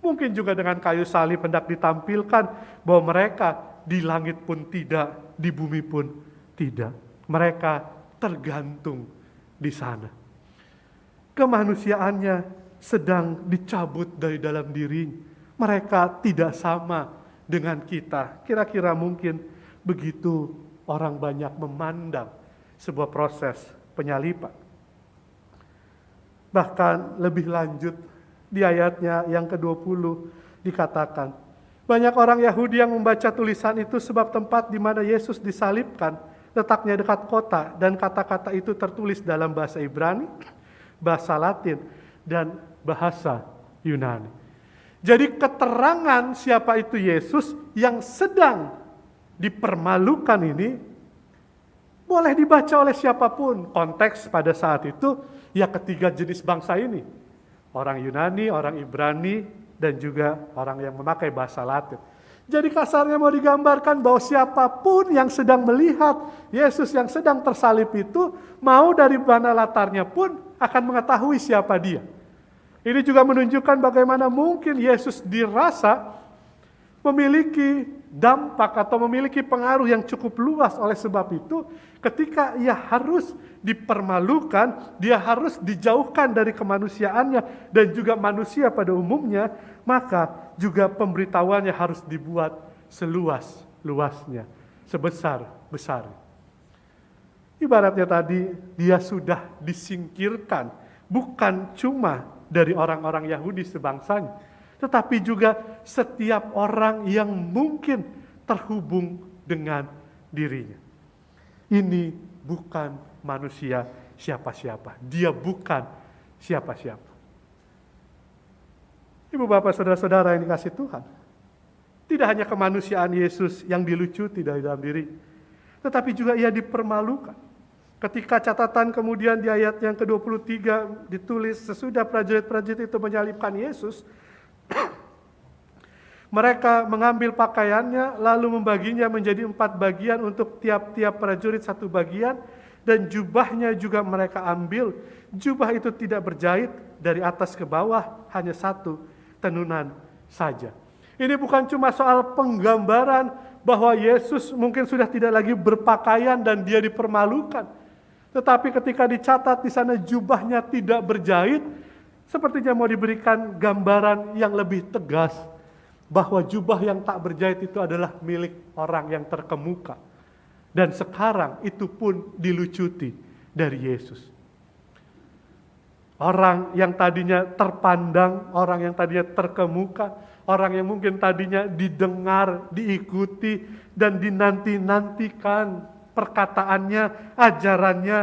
Mungkin juga dengan kayu salib hendak ditampilkan bahwa mereka di langit pun tidak, di bumi pun tidak. Mereka tergantung di sana. Kemanusiaannya sedang dicabut dari dalam dirinya. Mereka tidak sama dengan kita. Kira-kira mungkin begitu orang banyak memandang sebuah proses penyaliban. Bahkan lebih lanjut di ayatnya yang ke-20 dikatakan, banyak orang Yahudi yang membaca tulisan itu sebab tempat di mana Yesus disalibkan letaknya dekat kota, dan kata-kata itu tertulis dalam bahasa Ibrani, bahasa Latin, dan bahasa Yunani. Jadi keterangan siapa itu Yesus yang sedang dipermalukan ini boleh dibaca oleh siapapun. Konteks pada saat itu ya ketiga jenis bangsa ini. Orang Yunani, orang Ibrani, dan juga orang yang memakai bahasa Latin. Jadi kasarnya mau digambarkan bahwa siapapun yang sedang melihat Yesus yang sedang tersalib itu, mau dari mana latarnya pun akan mengetahui siapa dia. Ini juga menunjukkan bagaimana mungkin Yesus dirasa memiliki dampak atau memiliki pengaruh yang cukup luas. Oleh sebab itu, ketika ia harus dipermalukan, dia harus dijauhkan dari kemanusiaannya dan juga manusia pada umumnya, maka juga pemberitahuannya harus dibuat seluas-luasnya, sebesar-besarnya. Ibaratnya tadi, dia sudah disingkirkan, bukan cuma dari orang-orang Yahudi sebangsanya, tetapi juga setiap orang yang mungkin terhubung dengan dirinya. Ini bukan manusia siapa-siapa. Dia bukan siapa-siapa. Ibu bapak saudara-saudara yang dikasihi Tuhan, tidak hanya kemanusiaan Yesus yang dilucuti dari dalam diri, tetapi juga ia dipermalukan. Ketika catatan kemudian di ayat yang ke-23 ditulis, sesudah prajurit-prajurit itu menyalibkan Yesus, mereka mengambil pakaiannya lalu membaginya menjadi 4 bagian untuk tiap-tiap prajurit 1 bagian, dan jubahnya juga mereka ambil. Jubah itu tidak berjahit dari atas ke bawah, hanya 1 tenunan saja. Ini bukan cuma soal penggambaran bahwa Yesus mungkin sudah tidak lagi berpakaian dan dia dipermalukan. Tetapi ketika dicatat di sana jubahnya tidak berjahit, sepertinya mau diberikan gambaran yang lebih tegas bahwa jubah yang tak berjahit itu adalah milik orang yang terkemuka. Dan sekarang itu pun dilucuti dari Yesus. Orang yang tadinya terpandang, orang yang tadinya terkemuka, orang yang mungkin tadinya didengar, diikuti, dan dinanti-nantikan perkataannya, ajarannya,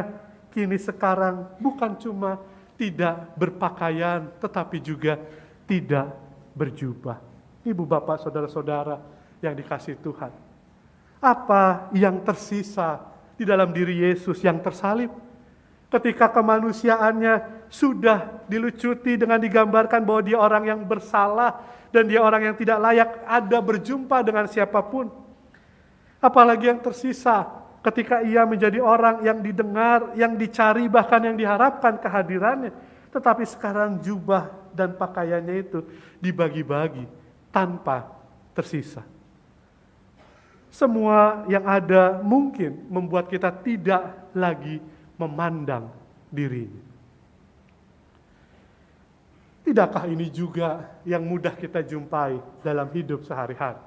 kini sekarang bukan cuma tidak berpakaian, tetapi juga tidak berjubah. Ibu, bapak, saudara-saudara yang dikasihi Tuhan, apa yang tersisa di dalam diri Yesus yang tersalib? Ketika kemanusiaannya sudah dilucuti dengan digambarkan bahwa dia orang yang bersalah dan dia orang yang tidak layak ada berjumpa dengan siapapun. Apalagi yang tersisa ketika ia menjadi orang yang didengar, yang dicari, bahkan yang diharapkan kehadirannya. Tetapi sekarang jubah dan pakaiannya itu dibagi-bagi tanpa tersisa. Semua yang ada mungkin membuat kita tidak lagi memandang dirinya. Tidakkah ini juga yang mudah kita jumpai dalam hidup sehari-hari?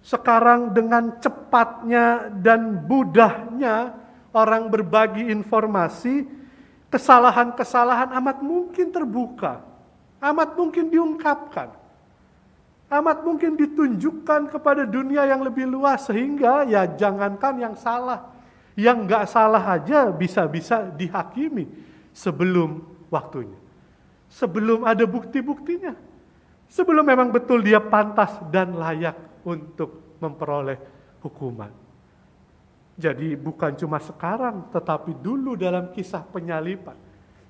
Sekarang dengan cepatnya dan mudahnya orang berbagi informasi, kesalahan-kesalahan amat mungkin terbuka, amat mungkin diungkapkan, amat mungkin ditunjukkan kepada dunia yang lebih luas, sehingga ya jangankan yang salah, yang gak salah aja bisa-bisa dihakimi sebelum waktunya. Sebelum ada bukti-buktinya. Sebelum memang betul dia pantas dan layak untuk memperoleh hukuman. Jadi bukan cuma sekarang, tetapi dulu dalam kisah penyaliban,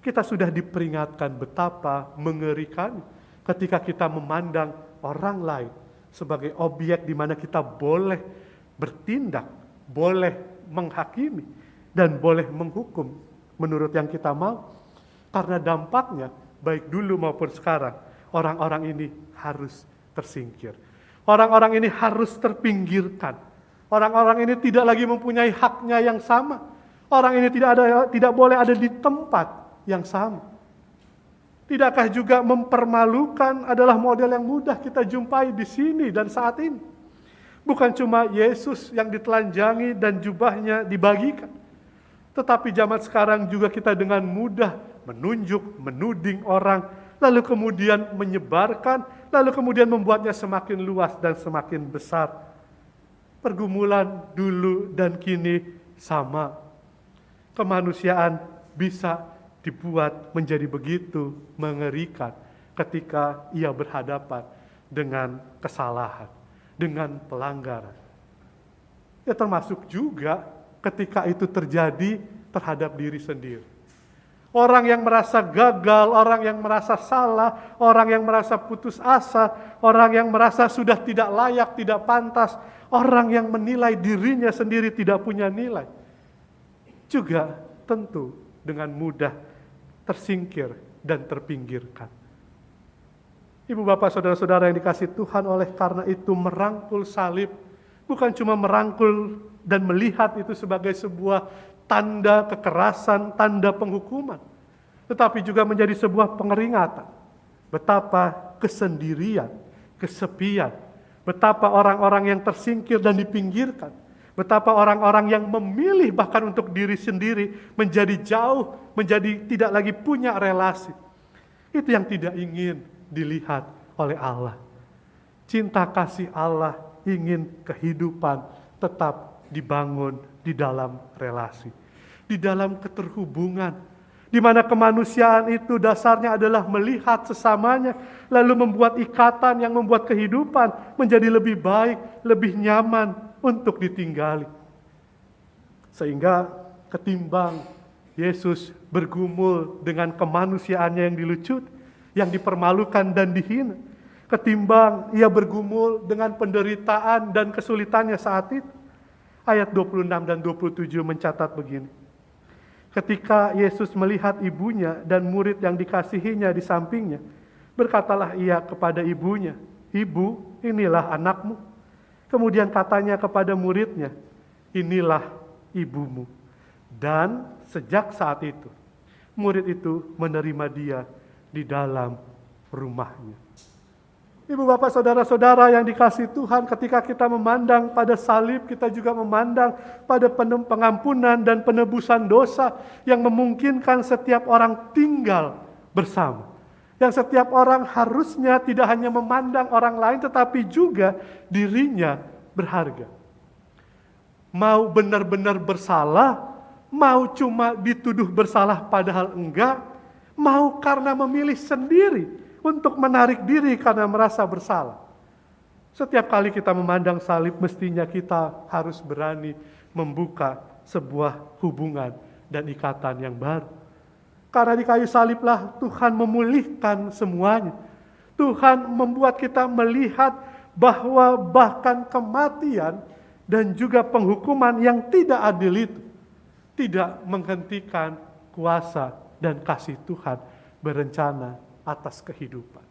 kita sudah diperingatkan betapa mengerikan ketika kita memandang orang lain sebagai objek di mana kita boleh bertindak, boleh menghakimi, dan boleh menghukum menurut yang kita mau. Karena dampaknya, baik dulu maupun sekarang, orang-orang ini harus tersingkir. Orang-orang ini harus terpinggirkan. Orang-orang ini tidak lagi mempunyai haknya yang sama. Orang ini tidak boleh ada di tempat yang sama. Tidakkah juga mempermalukan adalah model yang mudah kita jumpai di sini dan saat ini. Bukan cuma Yesus yang ditelanjangi dan jubahnya dibagikan. Tetapi zaman sekarang juga kita dengan mudah menunjuk, menuding orang, lalu kemudian menyebarkan, lalu kemudian membuatnya semakin luas dan semakin besar. Pergumulan dulu dan kini sama. Kemanusiaan bisa dibuat menjadi begitu mengerikan ketika ia berhadapan dengan kesalahan, dengan pelanggaran. Ya termasuk juga ketika itu terjadi terhadap diri sendiri. Orang yang merasa gagal, orang yang merasa salah, orang yang merasa putus asa, orang yang merasa sudah tidak layak, tidak pantas, orang yang menilai dirinya sendiri tidak punya nilai, juga tentu dengan mudah tersingkir dan terpinggirkan. Ibu, bapak, saudara-saudara yang dikasihi Tuhan, oleh karena itu merangkul salib bukan cuma merangkul dan melihat itu sebagai sebuah tanda kekerasan, tanda penghukuman, tetapi juga menjadi sebuah pengeringatan betapa kesendirian, kesepian, betapa orang-orang yang tersingkir dan dipinggirkan, betapa orang-orang yang memilih bahkan untuk diri sendiri menjadi jauh, menjadi tidak lagi punya relasi. Itu yang tidak ingin dilihat oleh Allah. Cinta kasih Allah ingin kehidupan tetap dibangun di dalam relasi, di dalam keterhubungan, di mana kemanusiaan itu dasarnya adalah melihat sesamanya, lalu membuat ikatan yang membuat kehidupan menjadi lebih baik, lebih nyaman untuk ditinggali. Sehingga ketimbang Yesus bergumul dengan kemanusiaannya yang dilucut, yang dipermalukan dan dihina, ketimbang ia bergumul dengan penderitaan dan kesulitannya saat itu, ayat 26 dan 27 mencatat begini. Ketika Yesus melihat ibunya dan murid yang dikasihinya di sampingnya, berkatalah ia kepada ibunya, "Ibu, inilah anakmu." Kemudian katanya kepada muridnya, "Inilah ibumu." Dan sejak saat itu, murid itu menerima dia di dalam rumahnya. Ibu bapak saudara-saudara yang dikasihi Tuhan, ketika kita memandang pada salib, kita juga memandang pada pengampunan dan penebusan dosa yang memungkinkan setiap orang tinggal bersama. Yang setiap orang harusnya tidak hanya memandang orang lain, tetapi juga dirinya berharga. Mau benar-benar bersalah, mau cuma dituduh bersalah padahal enggak, mau karena memilih sendiri untuk menarik diri karena merasa bersalah. Setiap kali kita memandang salib, mestinya kita harus berani membuka sebuah hubungan dan ikatan yang baru. Karena di kayu saliblah Tuhan memulihkan semuanya. Tuhan membuat kita melihat bahwa bahkan kematian dan juga penghukuman yang tidak adil itu tidak menghentikan kuasa dan kasih Tuhan berencana atas kehidupan.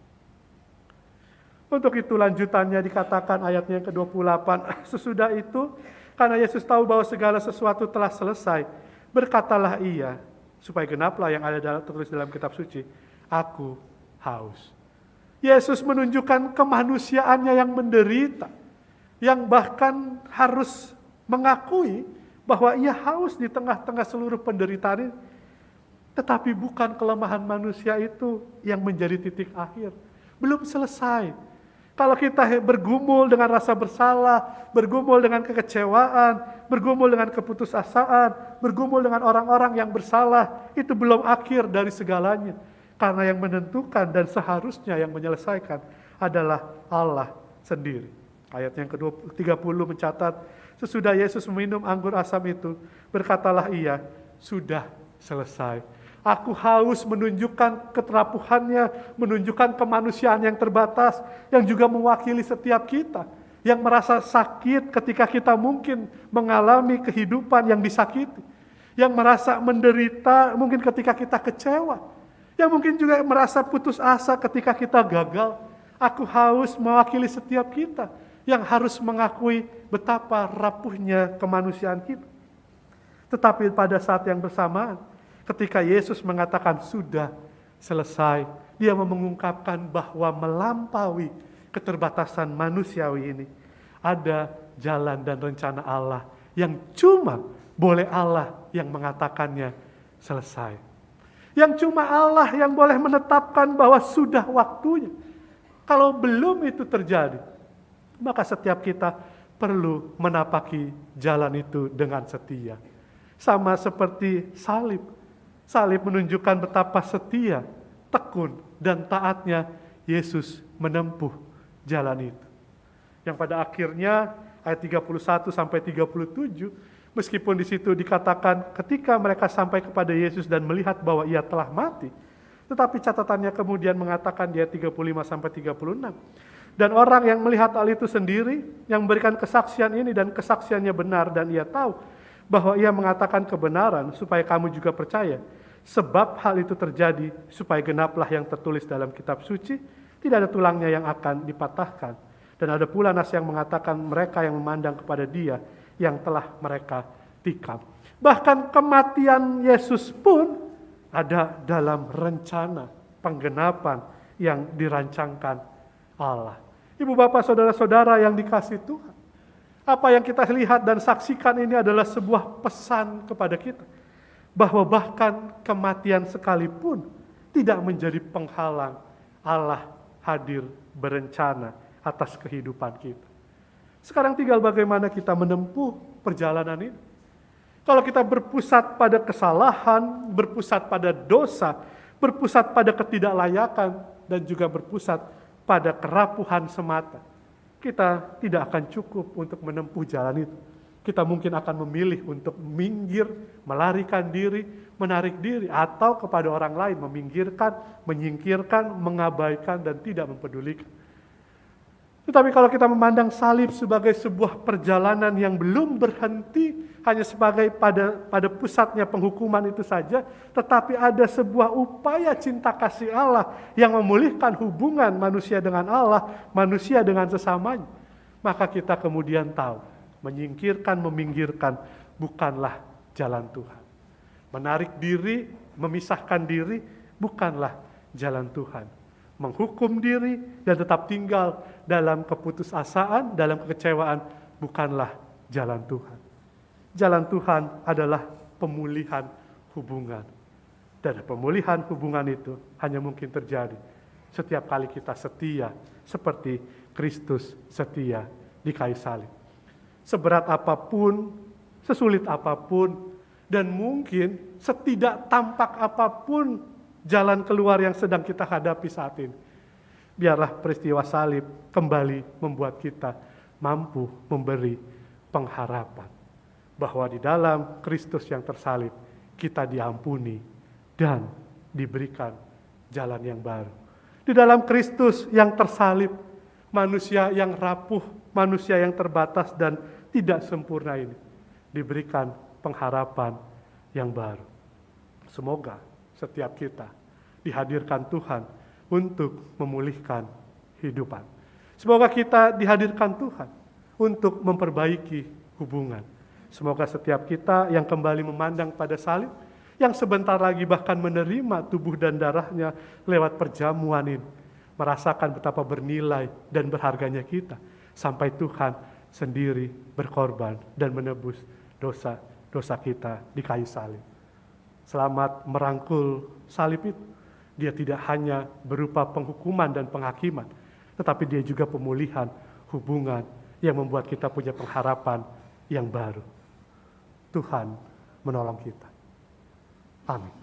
Untuk itu lanjutannya dikatakan ayatnya yang ke-28. Sesudah itu, karena Yesus tahu bahwa segala sesuatu telah selesai, berkatalah ia, supaya genaplah yang ada tertulis dalam kitab suci, aku haus. Yesus menunjukkan kemanusiaannya yang menderita, yang bahkan harus mengakui bahwa ia haus di tengah-tengah seluruh penderitaan ini. Tetapi bukan kelemahan manusia itu yang menjadi titik akhir. Belum selesai. Kalau kita bergumul dengan rasa bersalah, bergumul dengan kekecewaan, bergumul dengan keputusasaan, bergumul dengan orang-orang yang bersalah, itu belum akhir dari segalanya. Karena yang menentukan dan seharusnya yang menyelesaikan adalah Allah sendiri. Ayat yang ke-30 mencatat, sesudah Yesus meminum anggur asam itu, berkatalah ia, sudah selesai. Aku haus menunjukkan keterapuhannya, menunjukkan kemanusiaan yang terbatas, yang juga mewakili setiap kita, yang merasa sakit ketika kita mungkin mengalami kehidupan yang disakiti, yang merasa menderita mungkin ketika kita kecewa, yang mungkin juga merasa putus asa ketika kita gagal. Aku haus mewakili setiap kita, yang harus mengakui betapa rapuhnya kemanusiaan kita. Tetapi pada saat yang bersamaan, ketika Yesus mengatakan sudah selesai, dia mengungkapkan bahwa melampaui keterbatasan manusiawi ini, ada jalan dan rencana Allah yang cuma boleh Allah yang mengatakannya selesai. Yang cuma Allah yang boleh menetapkan bahwa sudah waktunya. Kalau belum itu terjadi, maka setiap kita perlu menapaki jalan itu dengan setia. Sama seperti salib. Salib menunjukkan betapa setia, tekun, dan taatnya Yesus menempuh jalan itu. Yang pada akhirnya ayat 31 sampai 37, meskipun di situ dikatakan ketika mereka sampai kepada Yesus dan melihat bahwa ia telah mati, tetapi catatannya kemudian mengatakan di ayat 35 sampai 36. Dan orang yang melihat hal itu sendiri, yang memberikan kesaksian ini dan kesaksiannya benar dan ia tahu bahwa ia mengatakan kebenaran supaya kamu juga percaya. Sebab hal itu terjadi supaya genaplah yang tertulis dalam kitab suci, tidak ada tulangnya yang akan dipatahkan. Dan ada pula nas yang mengatakan mereka yang memandang kepada dia yang telah mereka tikam. Bahkan kematian Yesus pun ada dalam rencana penggenapan yang dirancangkan Allah. Ibu bapak saudara-saudara yang dikasihi Tuhan, apa yang kita lihat dan saksikan ini adalah sebuah pesan kepada kita, bahwa bahkan kematian sekalipun tidak menjadi penghalang Allah hadir berencana atas kehidupan kita. Sekarang tinggal bagaimana kita menempuh perjalanan ini. Kalau kita berpusat pada kesalahan, berpusat pada dosa, berpusat pada ketidaklayakan, dan juga berpusat pada kerapuhan semata, kita tidak akan cukup untuk menempuh jalan itu. Kita mungkin akan memilih untuk minggir, melarikan diri, menarik diri, atau kepada orang lain meminggirkan, menyingkirkan, mengabaikan, dan tidak mempedulikan. Tetapi kalau kita memandang salib sebagai sebuah perjalanan yang belum berhenti hanya sebagai pada pusatnya penghukuman itu saja, tetapi ada sebuah upaya cinta kasih Allah yang memulihkan hubungan manusia dengan Allah, manusia dengan sesamanya, maka kita kemudian tahu menyingkirkan, meminggirkan bukanlah jalan Tuhan. Menarik diri, memisahkan diri bukanlah jalan Tuhan. menghukum diri, dan tetap tinggal dalam keputusasaan, dalam kekecewaan, bukanlah jalan Tuhan. Jalan Tuhan adalah pemulihan hubungan. Dan pemulihan hubungan itu hanya mungkin terjadi setiap kali kita setia seperti Kristus setia di kayu salib. Seberat apapun, sesulit apapun, dan mungkin setidak tampak apapun jalan keluar yang sedang kita hadapi saat ini, biarlah peristiwa salib kembali membuat kita mampu memberi pengharapan bahwa di dalam Kristus yang tersalib kita diampuni dan diberikan jalan yang baru. Di dalam Kristus yang tersalib, manusia yang rapuh, manusia yang terbatas dan tidak sempurna ini diberikan pengharapan yang baru. Semoga setiap kita dihadirkan Tuhan untuk memulihkan hidupan. Semoga kita dihadirkan Tuhan untuk memperbaiki hubungan. Semoga setiap kita yang kembali memandang pada salib, yang sebentar lagi bahkan menerima tubuh dan darahnya lewat perjamuan ini, merasakan betapa bernilai dan berharganya kita, sampai Tuhan sendiri berkorban dan menebus dosa-dosa kita di kayu salib. Selamat merangkul salib itu. Dia tidak hanya berupa penghukuman dan penghakiman, tetapi dia juga pemulihan hubungan yang membuat kita punya pengharapan yang baru. Tuhan menolong kita. Amin.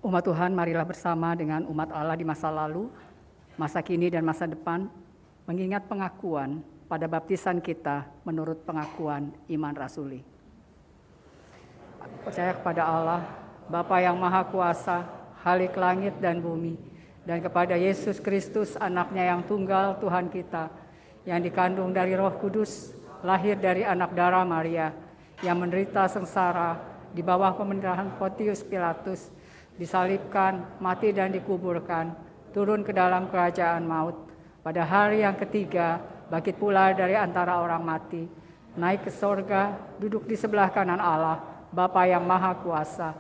Umat Tuhan, marilah bersama dengan umat Allah di masa lalu, masa kini dan masa depan, mengingat pengakuan pada baptisan kita menurut pengakuan iman rasuli. Aku percaya kepada Allah, Bapa yang Maha Kuasa, Khalik langit dan bumi, dan kepada Yesus Kristus, anaknya yang tunggal Tuhan kita, yang dikandung dari Roh Kudus, lahir dari anak darah Maria, yang menderita sengsara di bawah pemerintahan Pontius Pilatus, disalibkan, mati dan dikuburkan, turun ke dalam kerajaan maut. Pada hari yang ketiga, bangkit pula dari antara orang mati, naik ke sorga, duduk di sebelah kanan Allah, Bapa yang Maha Kuasa.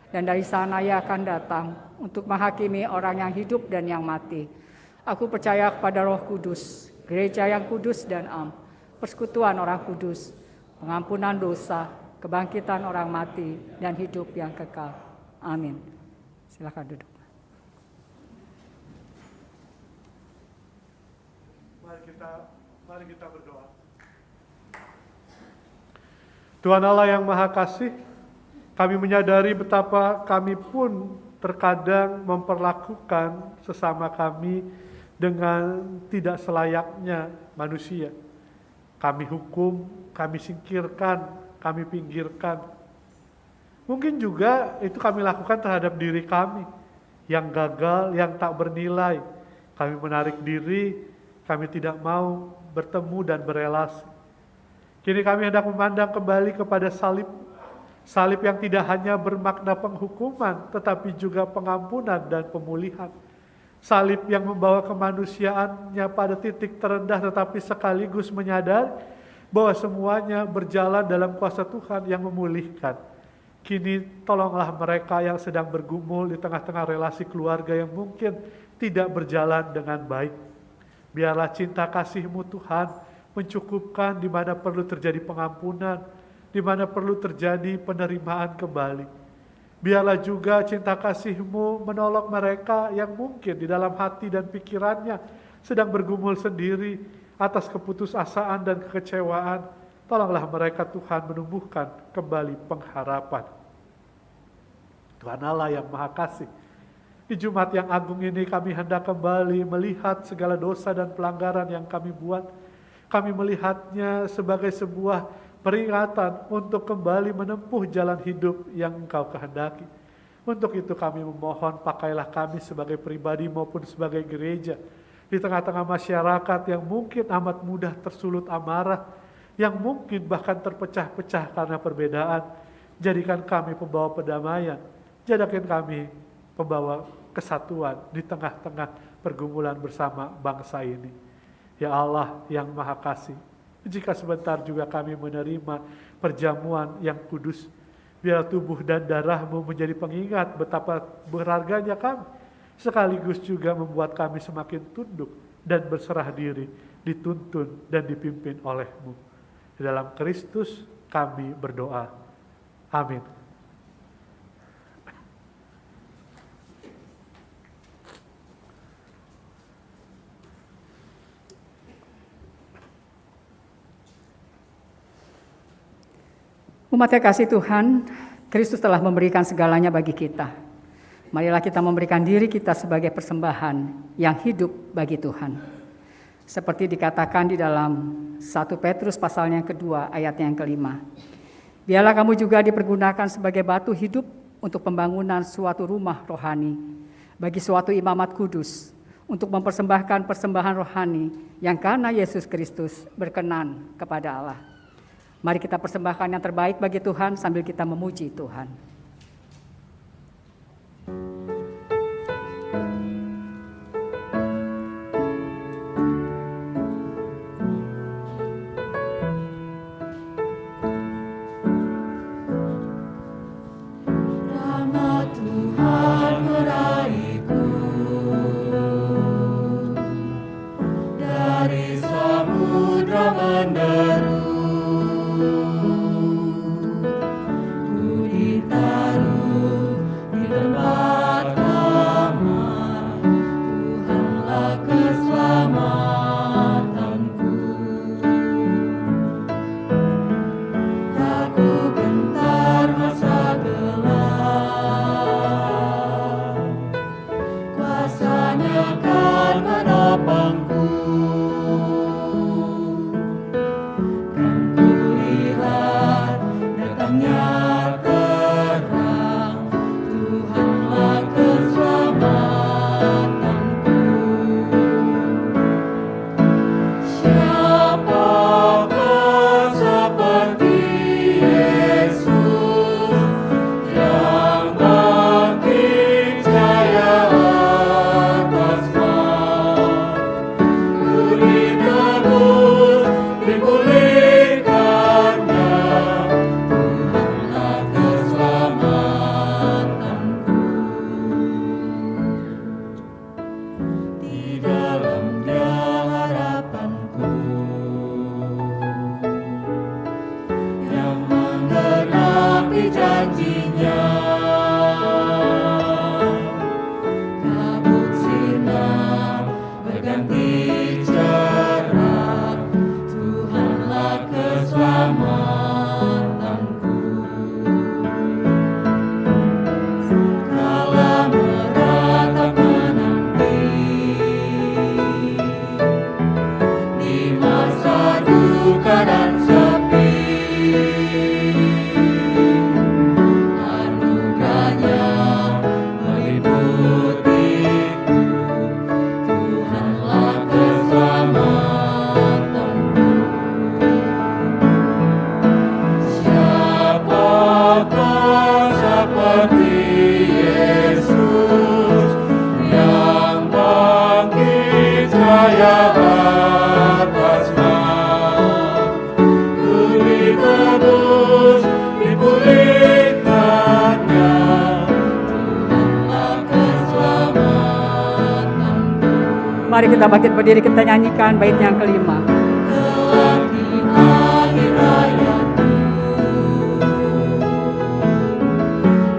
Dan dari sana Ia akan datang untuk menghakimi orang yang hidup dan yang mati. Aku percaya kepada Roh Kudus, gereja yang kudus dan am, persekutuan orang kudus, pengampunan dosa, kebangkitan orang mati, dan hidup yang kekal. Amin. Silakan duduk. Mari kita berdoa. Tuhan Allah yang Maha Kasih, kami menyadari betapa kami pun terkadang memperlakukan sesama kami dengan tidak selayaknya manusia. Kami hukum, kami singkirkan, kami pinggirkan. Mungkin juga itu kami lakukan terhadap diri kami yang gagal, yang tak bernilai. Kami menarik diri, kami tidak mau bertemu dan berelasi. Kini kami hendak memandang kembali kepada salib. Salib yang tidak hanya bermakna penghukuman, tetapi juga pengampunan dan pemulihan. Salib yang membawa kemanusiaannya pada titik terendah, tetapi sekaligus menyadari bahwa semuanya berjalan dalam kuasa Tuhan yang memulihkan. Kini tolonglah mereka yang sedang bergumul di tengah-tengah relasi keluarga yang mungkin tidak berjalan dengan baik. Biarlah cinta kasih-Mu Tuhan mencukupkan di mana perlu terjadi pengampunan, di mana perlu terjadi penerimaan kembali. Biarlah juga cinta kasih-Mu menolong mereka yang mungkin di dalam hati dan pikirannya sedang bergumul sendiri atas keputusasaan dan kekecewaan. Tolonglah mereka Tuhan menumbuhkan kembali pengharapan. Tuhan Allah yang Maha Kasih, di Jumat yang agung ini kami hendak kembali melihat segala dosa dan pelanggaran yang kami buat. Kami melihatnya sebagai sebuah peringatan untuk kembali menempuh jalan hidup yang Engkau kehendaki. Untuk itu kami memohon, pakailah kami sebagai pribadi maupun sebagai gereja di tengah-tengah masyarakat yang mungkin amat mudah tersulut amarah, yang mungkin bahkan terpecah-pecah karena perbedaan. Jadikan kami pembawa perdamaian, jadikan kami pembawa kesatuan di tengah-tengah pergumulan bersama bangsa ini. Ya Allah yang Maha Kasih, jika sebentar juga kami menerima perjamuan yang kudus, biar tubuh dan darah-Mu menjadi pengingat betapa berharganya kami, sekaligus juga membuat kami semakin tunduk dan berserah diri, dituntun dan dipimpin oleh-Mu. Di dalam Kristus kami berdoa. Amin. Umat yang kasih Tuhan, Kristus telah memberikan segalanya bagi kita. Marilah kita memberikan diri kita sebagai persembahan yang hidup bagi Tuhan. Seperti dikatakan di dalam 1 Petrus pasalnya yang kedua ayatnya yang kelima. Biarlah kamu juga dipergunakan sebagai batu hidup untuk pembangunan suatu rumah rohani, bagi suatu imamat kudus, untuk mempersembahkan persembahan rohani yang karena Yesus Kristus berkenan kepada Allah. Mari kita persembahkan yang terbaik bagi Tuhan sambil kita memuji Tuhan. Rahmat Tuhan meraihku dari samudra menderu. Ku janjinya. Kabut sinar berganti cerah, Tuhanlah keselamatanku. Kala meratap menanti di masa duka dan sepi, anugerahnya meliputiku, Tuhanlah keselamatanku. Siapakah seperti Yesus yang bangkit jaya atas maut, ku ditebus, dipulihkannya, Tuhanlah keselamatanku. Mari kita bangkit berdiri, kita nyanyikan bait yang kelima. Kelak di akhir hayatku,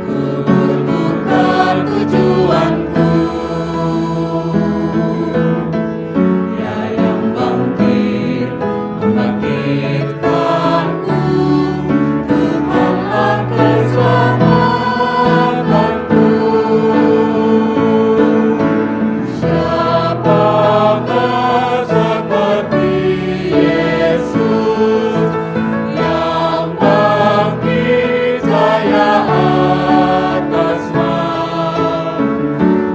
ku bukan tujuanku, Dia yang bangkit, membangkitkanku, Tuhanlah keselamatanku. Siapakah seperti Yesus yang bangkit jaya atas maut,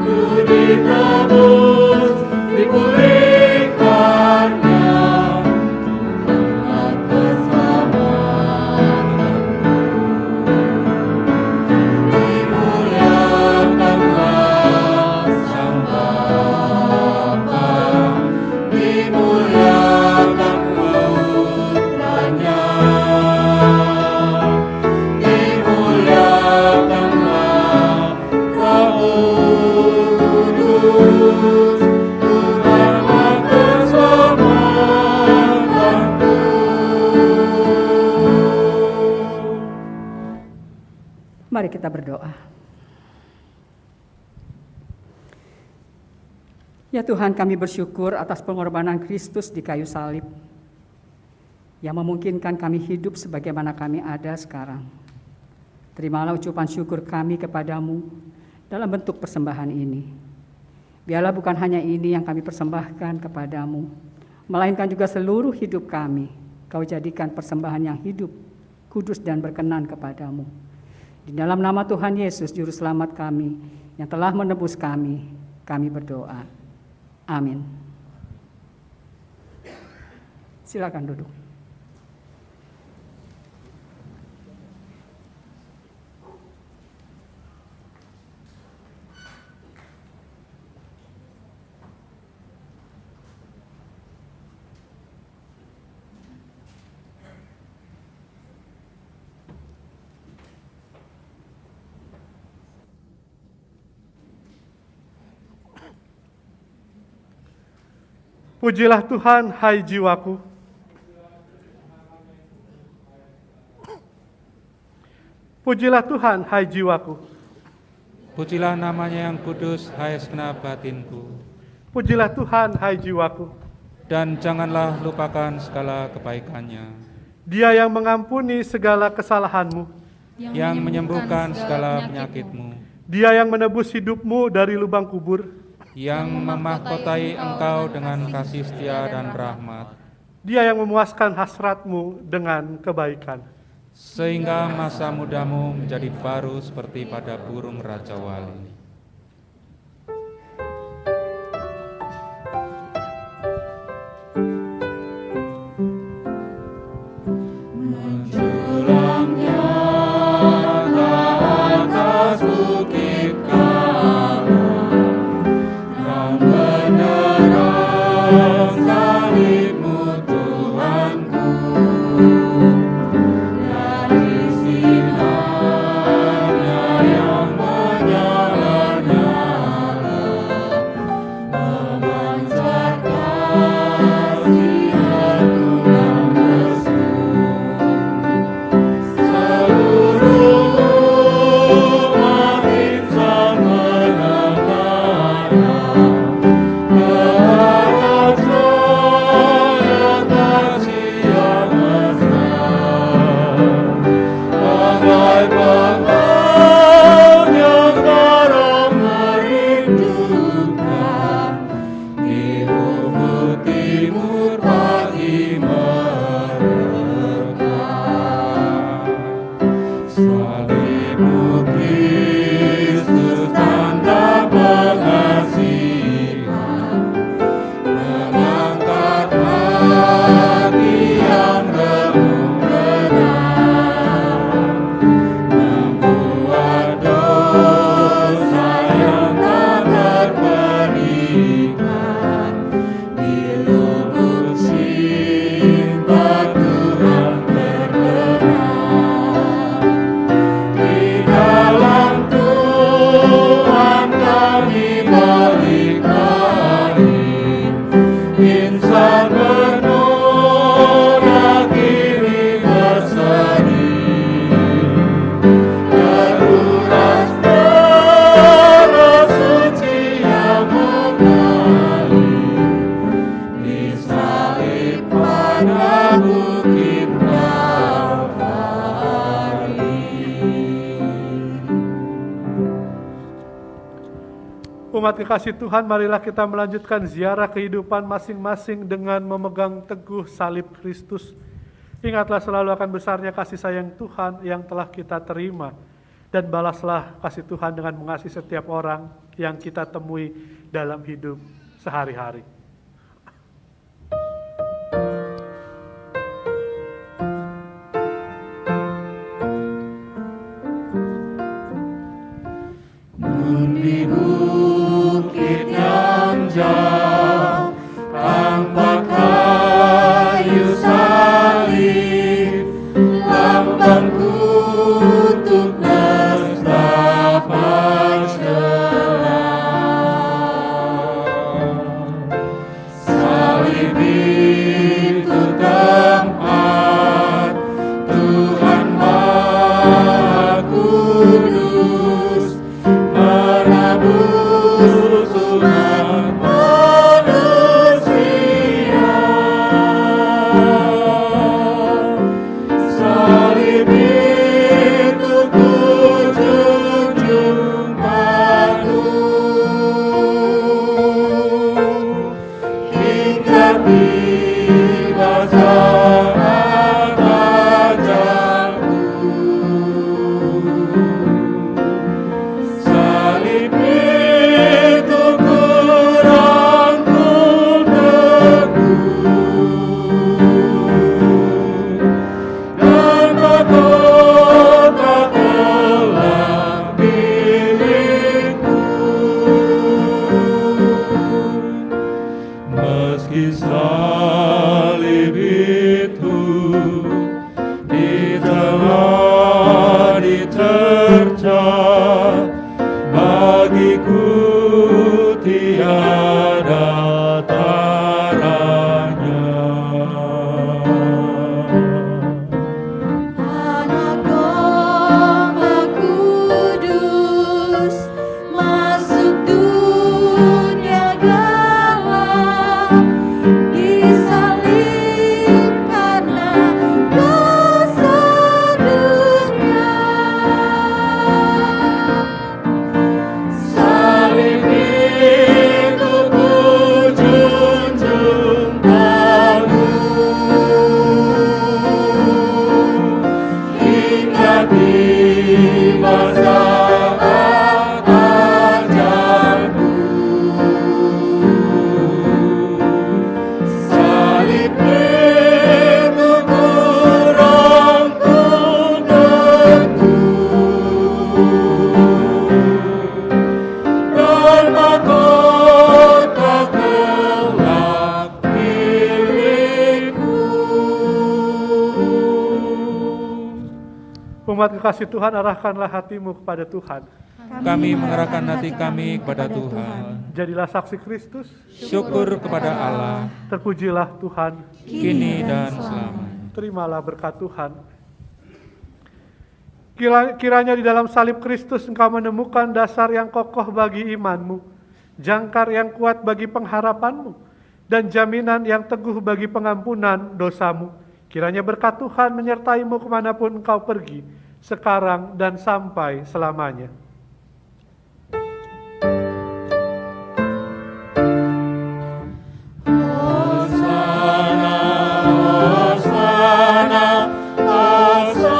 ku ditebus, dipulihkannya, Tuhanlah keselamatanku. Dimuliakanlah Sang Bapa, dimuliakan Putranya, dimuliakanlah Roh Kudus, Tuhanlah keselamatanku. Mari kita berdoa. Ya Tuhan, kami bersyukur atas pengorbanan Kristus di kayu salib yang memungkinkan kami hidup sebagaimana kami ada sekarang. Terimalah ucapan syukur kami kepadamu dalam bentuk persembahan ini. Biarlah bukan hanya ini yang kami persembahkan kepadamu, melainkan juga seluruh hidup kami. Kau jadikan persembahan yang hidup, kudus dan berkenan kepadamu. Di dalam nama Tuhan Yesus, Juru Selamat kami, yang telah menebus kami berdoa. Amin. Silakan duduk. Pujilah Tuhan, hai jiwaku. Pujilah Tuhan, hai jiwaku. Pujilah namanya yang kudus, hai segenap batinku. Pujilah Tuhan, hai jiwaku. Dan janganlah lupakan segala kebaikannya, Dia yang mengampuni segala kesalahanmu, yang menyembuhkan segala penyakitmu, Dia yang menebus hidupmu dari lubang kubur, yang memahkotai engkau dengan kasih setia dan rahmat, Dia yang memuaskan hasratmu dengan kebaikan. sehingga masa mudamu menjadi baru seperti pada burung Raja Wali. Menjulang nyata atas bukit Karmel, terang benderang salibmu Tuhanku. Dari sinarnya yang menyala Kristus tanda pengasihan, mengangkat hati yang remuk redam, membuat dosa yang tak terperikan di lubuk cinta Tuhan bergerak. Di dalam Tuhan kami balik lagi, insan bernoda kini berseri, teruras darah suci yang mengalir, disalib pada bukit Kalvari. Umat kekasih Tuhan, marilah kita melanjutkan ziarah kehidupan masing-masing dengan memegang teguh salib Kristus. Ingatlah selalu akan besarnya kasih sayang Tuhan yang telah kita terima, dan balaslah kasih Tuhan dengan mengasihi setiap orang yang kita temui dalam hidup sehari-hari. Di bukit yang jauh, tanpa kayu salib, lambang kutuk nestapa celah. Salib itu tempat Tuhan Maha Kudus menebus umat manusia. Salib itu ku junjung penuh, hingga tiba saat ajalku. Salib itu ku rangkul teguh, dan mahkota telah milikku. Meski salib itu ditelan diterca, bagiku tiada taranya. Anak domba kudus masuk dunia gelap, disalib karena dosa dunia. Salib itu ku junjung teguh, hingga tiba saat ajalku. Salib itu ku rangkul teguh, dan mahkota kelak milikku. Umat kekasih Tuhan, arahkanlah hatimu kepada Tuhan. Kami mengerahkan hati kami kepada Tuhan. Jadilah saksi Kristus, Syukur kepada Allah, terpujilah Tuhan, kini dan selamanya. terimalah berkat Tuhan. Kiranya di dalam salib Kristus engkau menemukan dasar yang kokoh bagi imanmu, jangkar yang kuat bagi pengharapanmu, dan jaminan yang teguh bagi pengampunan dosamu. Kiranya berkat Tuhan menyertaimu kemanapun engkau pergi, sekarang dan sampai selamanya. Hosana, Hosana, Hosana,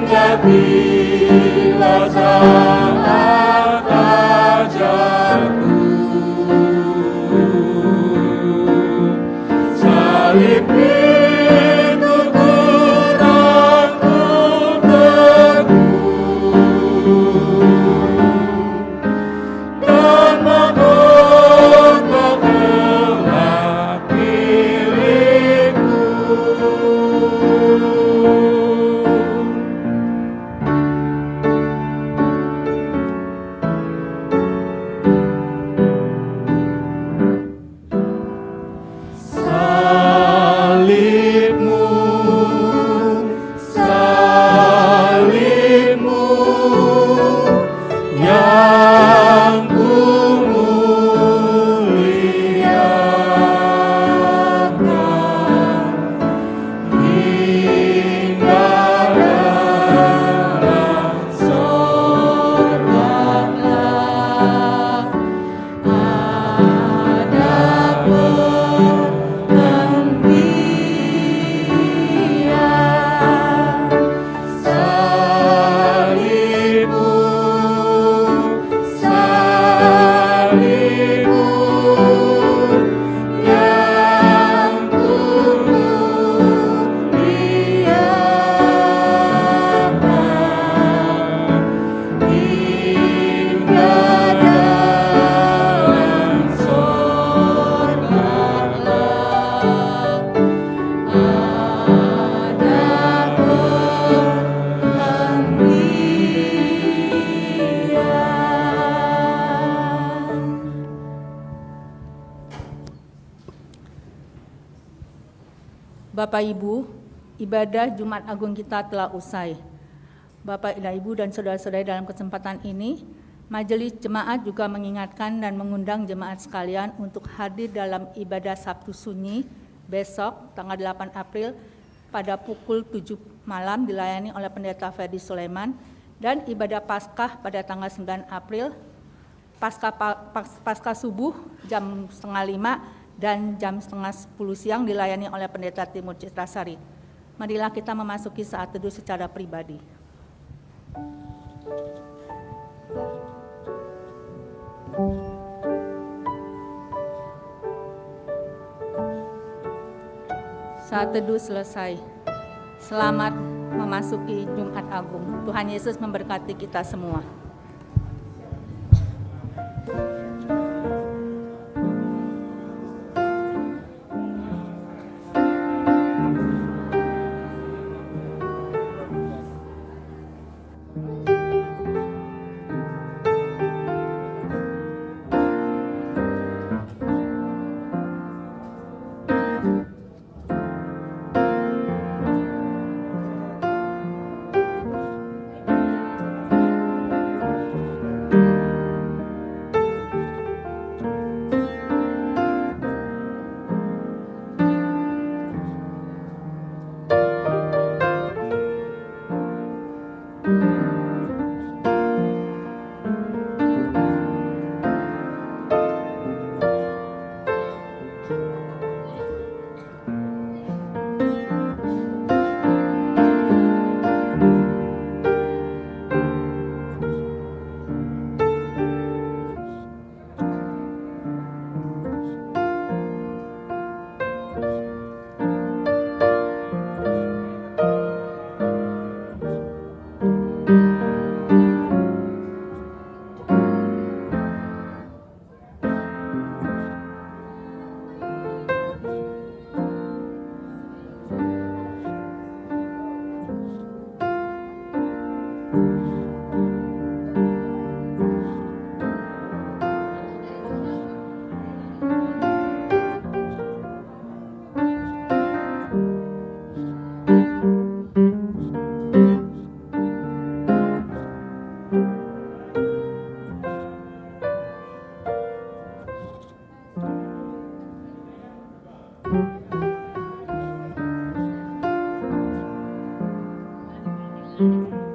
hingga bila saat ajalku. Salib itu ku rangkul teguh dan mahkota telah milikku. Salibmu, salibmu yang ku muliakan hingga dalam sorga ada perhentian. Salibmu, salibmu yang ku muliakan hingga dalam sorga ada perhentian. Bapak Ibu, ibadah Jumat Agung kita telah usai. Bapak dan Ibu dan saudara-saudari, dalam kesempatan ini, Majelis Jemaat juga mengingatkan dan mengundang jemaat sekalian untuk hadir dalam ibadah Sabtu Sunyi besok tanggal 8 April pada pukul 7 malam dilayani oleh Pendeta Ferdi Sulaiman, dan ibadah Paskah pada tanggal 9 April Paskah subuh jam 4:30 dan jam 9:30 siang dilayani oleh Pendeta Timur Citrasari. Marilah kita memasuki saat teduh secara pribadi. Saat teduh selesai. Selamat memasuki Jumat Agung. Tuhan Yesus memberkati kita semua. Thank you.